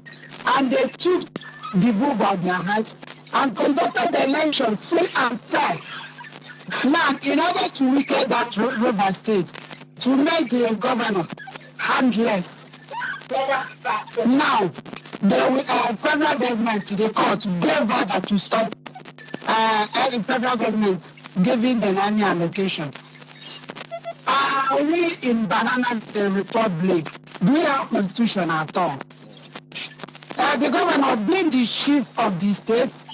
And they took the book of their hands and conducted the election free and fair. Now, in order to weaken that River State, to make the governor handless, now the federal government, the court, gave order to stop the federal government giving the Naira allocation. Are we in Banana Republic? Do we have constitution at all? The governor, being the chief of the state,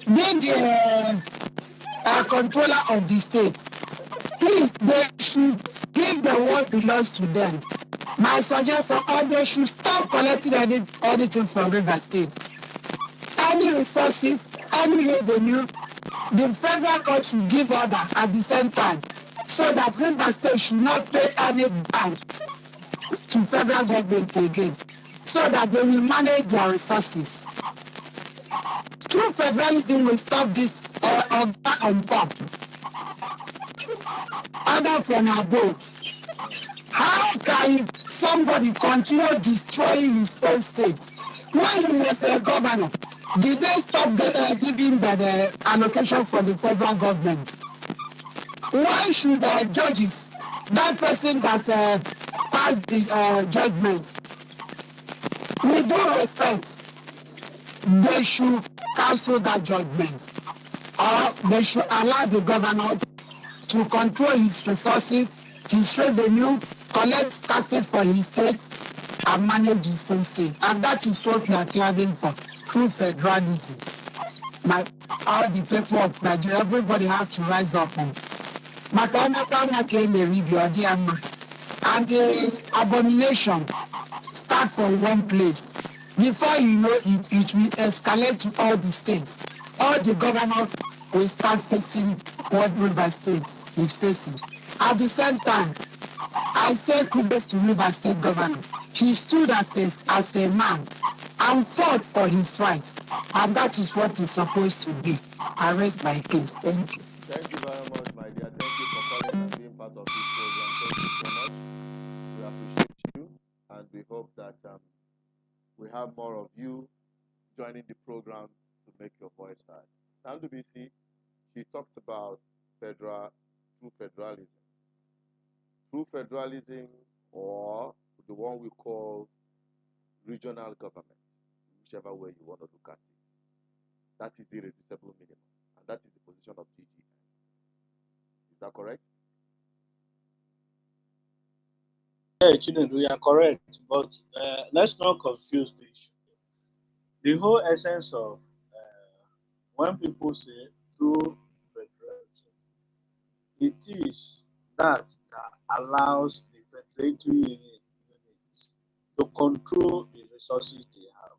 being the controller of the state, please, they should give the what belongs to them. My suggestion, or they should stop collecting anything from River State. Any resources, any revenue, the federal court should give order at the same time, so that River State should not pay any bank to federal government again, so that they will manage their resources. True federalism will stop this order on top. Order from above. How can somebody continue destroying his own state? When he was a governor, did they stop giving the allocation from the federal government? Why should the judges, that person that passed the judgment, with due respect, they should cancel that judgment, or they should allow the governor to control his resources, his revenue, collect taxes for his state, and manage his own state. And that is what we are claiming for, through federalism. All the people of Nigeria, everybody has to rise up. And the abomination start from one place. Before you know it, it will escalate to all the states. All the governors will start facing what River State is facing. At the same time, I say kudos to River State governor. He stood as a man and fought for his rights. And that is what he's supposed to be. I rest my case. Thank you. Thank you very much, my dear. Thank you for calling and being part of this program. Thank you so much. We appreciate you, and we hope that we have more of you joining the program to make your voice heard. Now, BC, she talked about true federalism. True federalism, or the one we call regional government, whichever way you want to look at it. That is the irreducible minimum, and that is the position of GGN. Is that correct? Yeah, Chinendu, you are correct, but let's not confuse the issue. The whole essence of when people say true federalism, it is that allows the federatory units to control the resources they have,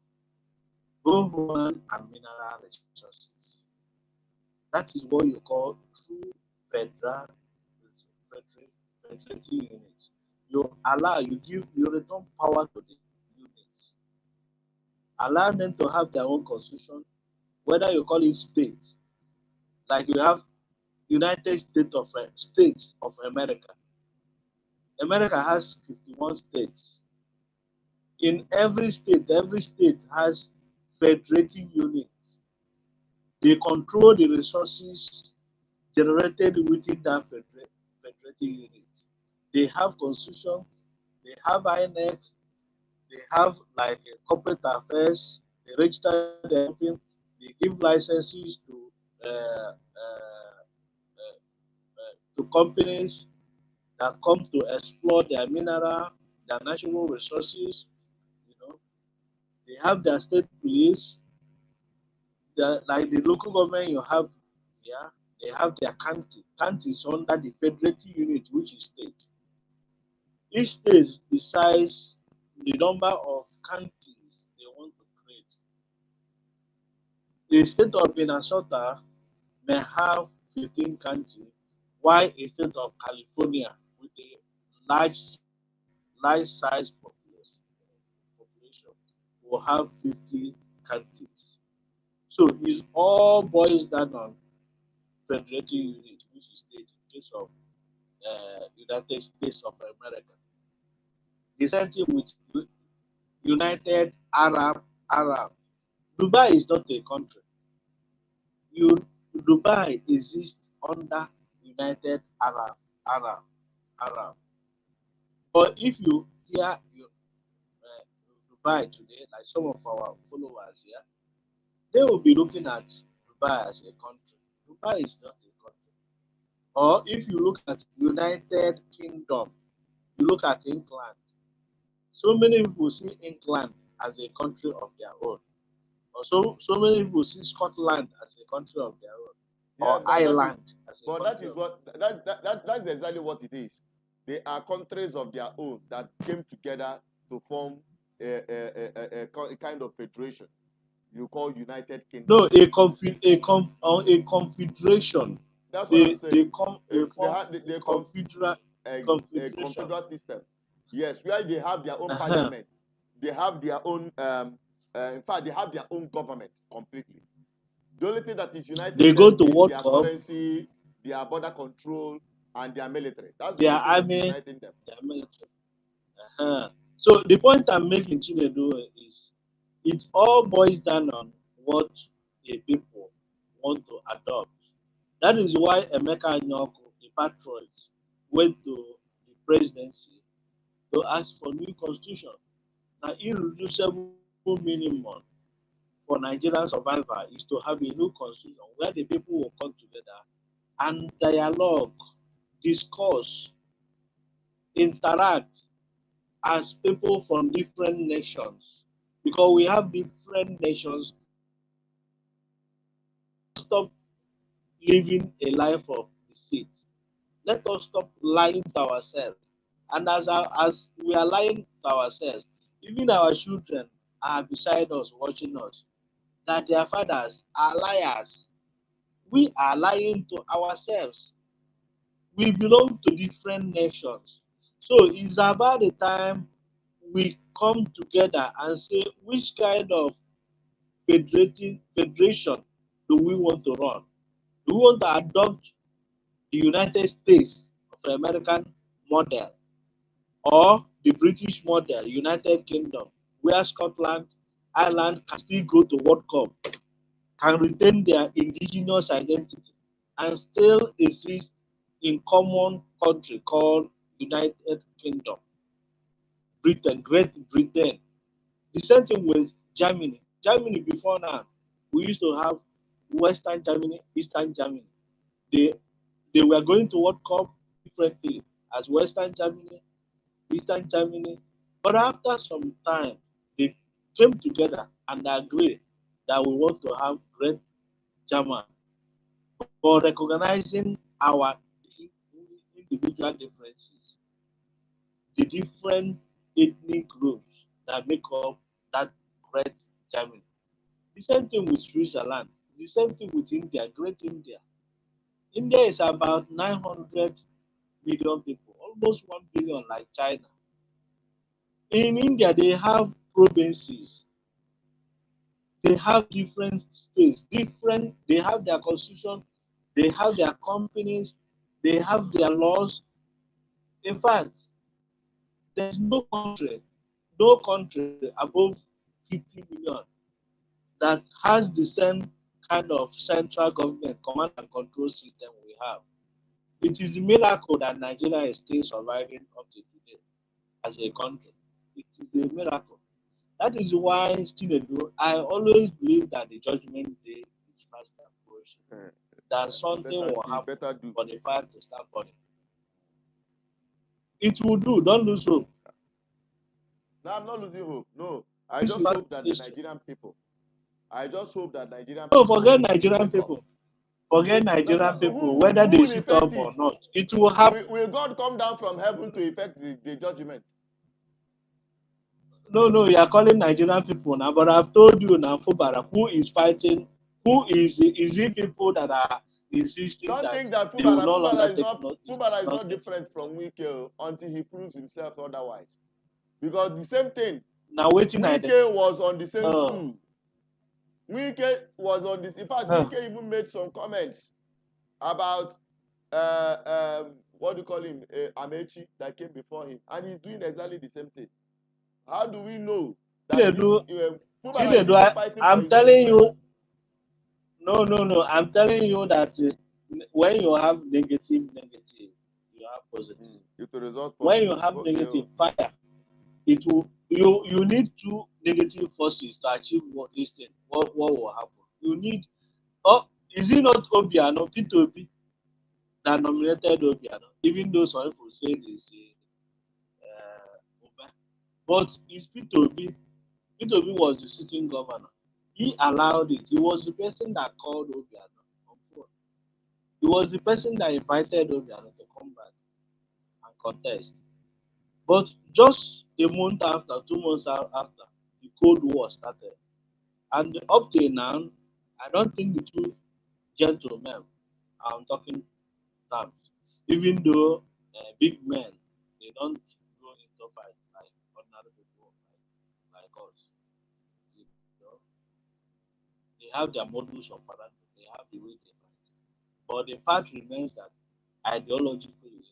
both human and mineral resources. That is what you call true federatory units. You return power to the units. Allow them to have their own constitution, whether you call it states, like you have United States of America. America has 51 states. In every state has federating units. They control the resources generated within that federating unit. They have constitution, they have INEC, they have like corporate affairs, they register their company, they give licenses to companies that come to explore their mineral, their natural resources. You know, they have their state police, like the local government you have here, they have their county. County is under the federative unit, which is state. Each state decides the number of counties they want to create. The state of Minnesota may have 15 counties, while a state of California with a large size population will have 50 counties. So it all boils down on federative unit, which is state in case of United States of America. The same thing with United Arab. Dubai is not a country. Dubai exists under United Arab. But if you hear Dubai today, like some of our followers here, they will be looking at Dubai as a country. Dubai is not a country. Or if you look at United Kingdom, you look at England. So many people see England as a country of their own. Or so many people see Scotland as a country of their own. Yeah, or Ireland as a but country. that is what that's exactly what it is. They are countries of their own that came together to form a kind of federation. You call United Kingdom. No, a confederation. That's what I'm saying. They come They form have a confederation. a confederal system. Yes, where they have their own parliament. They have their own. In fact, they have their own government completely. The only thing that is united They go them to is World their Cup. currency, their border control, and their military. That's the Their only thing that is army, uniting them. their military. So the point I'm making, Chinedu, is it all boils down on what a people want to adopt. That is why Emeka Anyoko, the patriot, went to the presidency to ask for new constitution. Now, irreducible minimum for Nigerian survivor is to have a new constitution where the people will come together and dialogue, discuss, interact as people from different nations. Because we have different nations, stop living a life of deceit. Let us stop lying to ourselves. And as we are lying to ourselves, even our children are beside us, watching us, that their fathers are liars. We are lying to ourselves. We belong to different nations. So it's about the time we come together and say which kind of federation do we want to run? Do we want to adopt the United States of American model or the British model, United Kingdom, where Scotland, Ireland can still go to World Cup, can retain their indigenous identity, and still exist in common country called United Kingdom, Britain, Great Britain. The same thing with Germany. Germany before now, we used to have Western Germany, Eastern Germany. They they were going to World Cup differently as Western Germany, Eastern Germany. But after some time, they came together and agreed that we want to have Great German for recognizing our individual differences, the different ethnic groups that make up that Great Germany. The same thing with Switzerland. The same thing with India, Great India. India is about 900 million people, almost 1 billion like China. In India, they have provinces, they have different states, they have their constitution, they have their companies, they have their laws. In fact, there's no country above 50 million that has the same kind of central government command and control system we have. It is a miracle that Nigeria is still surviving up to today as a country. It is a miracle. That is why I always believe that the judgment day is fast approaching. That something will happen for the fire to start burning. It will do. Don't lose hope. No, I'm not losing hope. No, I just hope that the Nigerian people. I just hope that Nigerian No, people. forget Nigerian people. Forget Nigerian people, whether they sit up or not. It will happen. Will God come down from heaven to effect the judgment? No, you are calling Nigerian people now, but I've told you now, Fubara, who is fighting, who is it people that are insisting Don't that think that they will Fubara, no longer take Fubara is not nonsense. different from Wike until he proves himself otherwise. Because the same thing, Now waiting Wike was on the same stool. Wike was on this. In fact, Wike even made some comments about what do you call him, Amechi, that came before him, and he's doing exactly the same thing. How do we know that Fubara is even fighting I'm for his telling own you, no. I'm telling you that when you have negative, you have positive. It will result When positive. you have negative fire, it will you need two negative forces to achieve what this thing. What will happen? You need. Oh, is it not Obiano, P2P, that nominated Obiano? Even though some people say they say Oba, but it's P2P. P2P was the sitting governor. He allowed it. He was the person that called Obiano on phone. He was the person that invited Obiano to come back and contest. But just a month after, 2 months after, the Cold War started. And up till now, I don't think the two gentlemen are on talking terms. Even though big men, they don't go into fight like ordinary people like us. You know, they have their modus operandi, they have the way they fight. But the fact remains that ideologically,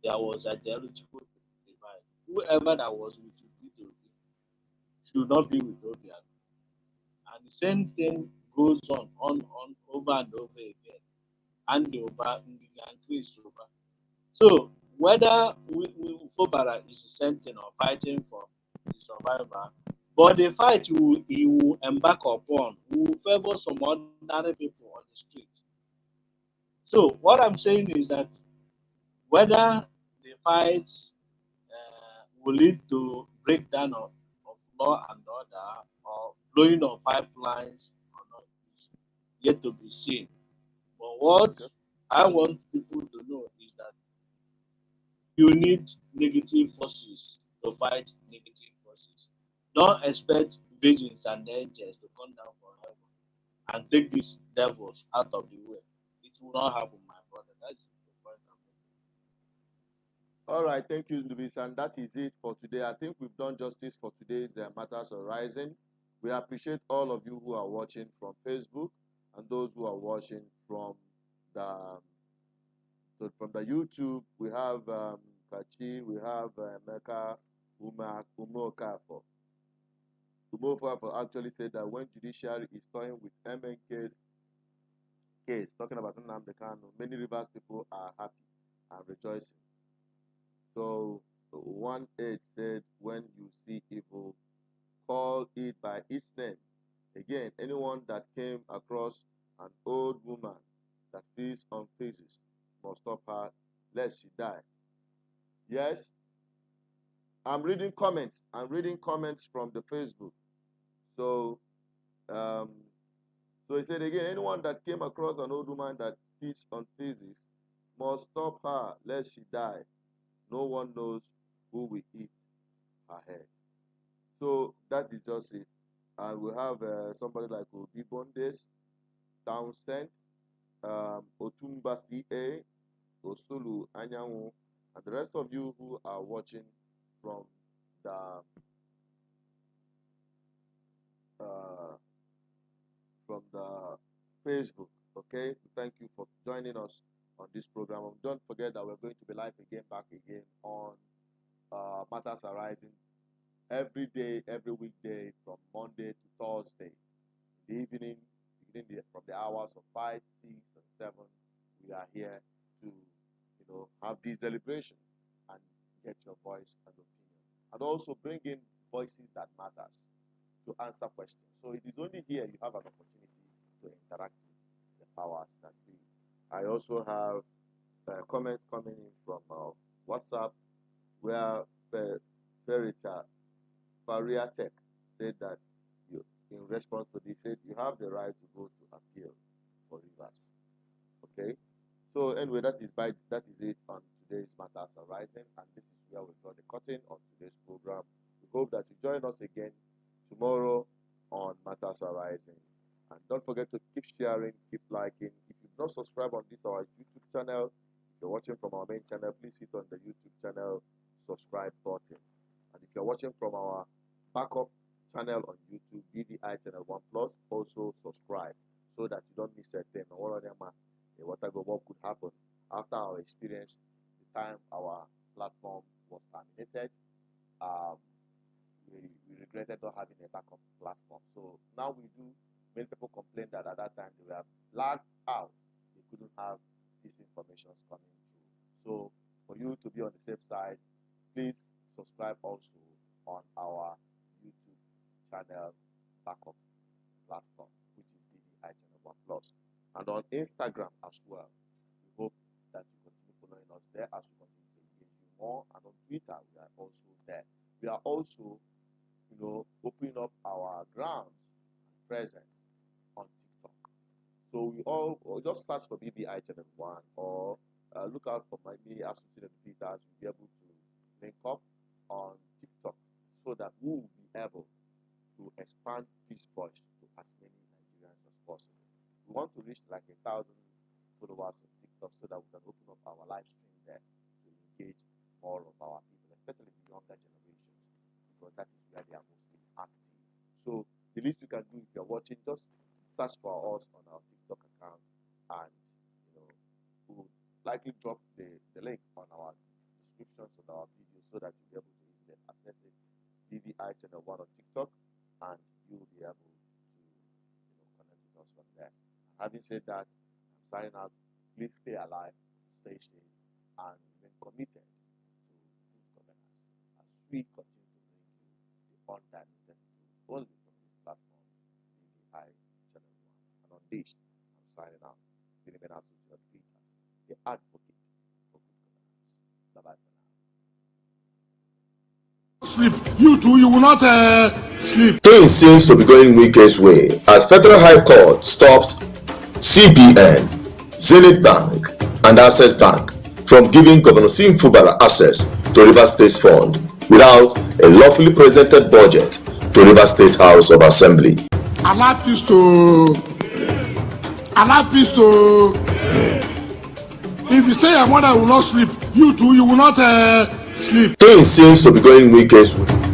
there was ideological divide. Whoever that was with Peter should not be with Obiano. And the same thing goes on over and over again. And the Oba increase over. So whether Fobara is dissenting or fighting for the survivor, but the fight he will embark upon will favor some ordinary people on the street. So what I'm saying is that whether the fight will lead to breakdown of law and order or blowing of pipelines or not is yet to be seen. But what I want people to know is that you need negative forces to fight negative forces. Don't expect virgins and angels to come down from heaven and take these devils out of the way. It will not happen, my brother. That's the point I'm making. All right, thank you, Luis, and that is it for today. I think we've done justice for today's Matters Arising. We appreciate all of you who are watching from Facebook and those who are watching from the YouTube. We have Kachi, we have Mecca, Umokafo. Umokafo actually said that when judiciary is toying with MNK's case, talking about Nnamdi Kanu, many Rivers people are happy and rejoicing. So 1:8 said, when you see evil, call it by its name. Again, anyone that came across an old woman that feeds on faces must stop her lest she die. Yes, I'm reading comments. I'm reading comments from the Facebook. So, so he said again, anyone that came across an old woman that feeds on faces must stop her lest she die. No one knows who will eat her head. So that is just it. And we have somebody like Obi Bondes, Townsend, Otumba CA, Osulu Anyanwu, and the rest of you who are watching from the Facebook. Okay, thank you for joining us on this program. And don't forget that we're going to be live again, back again on Matters Arising every day, every weekday from Monday to Thursday. In the evening, beginning from the hours of 5, 6, and 7, we are here to, have this deliberation and get your voice and opinion, and also bring in voices that matters. to answer questions. So it is only here you have an opportunity to interact with the powers that be. I also have comments coming in from WhatsApp, where Verita Faria Tech said that in response to this, said you have the right to go to appeal for Rivers. Okay, so anyway, that is it on today's Matters Arising, and this is where we draw the curtain on today's program. We hope that you join us again tomorrow on Matters Arising, and don't forget to keep sharing, keep liking. If you've not subscribed on this our YouTube channel, if you're watching from our main channel, please hit on the YouTube channel subscribe button, and if you're watching from our backup channel on YouTube, BDI Channel 1 Plus, also subscribe so that you don't miss a thing. What could happen after our experience, the time our platform was terminated. We regretted not having a backup platform. So now we do. Many people complained that at that time they were lagged out. They couldn't have these information coming through. So for you to be on the safe side, please subscribe also on our YouTube channel backup platform, which is BDI Channel 1 Plus, and on Instagram as well. We hope that you continue following us there as we continue to engage you more. And on Twitter, we are also there. We are also, opening up our grounds and presence on TikTok. So we all just search for BDI Channel 1 or look out for me associated Peters. We'll be able to link up on TikTok so that we will be able to expand this voice to as many Nigerians as possible. We want to reach like 1,000 followers on TikTok so that we can open up our live stream there to engage more of our people, especially the younger generations, because that is where they are mostly active. So the least you can do if you're watching, just search for us on our TikTok account, and we'll likely drop the link on our descriptions of our videos so that you'll be able to easily access it. BDI Channel 1 on TikTok, and you'll be able to connect with us from there. Having said that, I'm signing out. Please stay alive, stay safe, and remain committed to good governance as we continue to bring you the undiluted truth only from this platform, BDI Channel 1. And on this, I'm signing out. Still remain associated Peters, the advocate for good governance. Bye-bye for now. Sleep. You too, you will not sleep. Things seems to be going Wike's way as Federal High Court stops CBN, Zenith Bank, and Access Bank from giving Governor Fubara access to Rivers State Fund without a lawfully presented budget to Rivers State House of Assembly. Allow peace to. If you say your mother will not sleep, you too, you will not sleep. Things seems to be going Wike's way.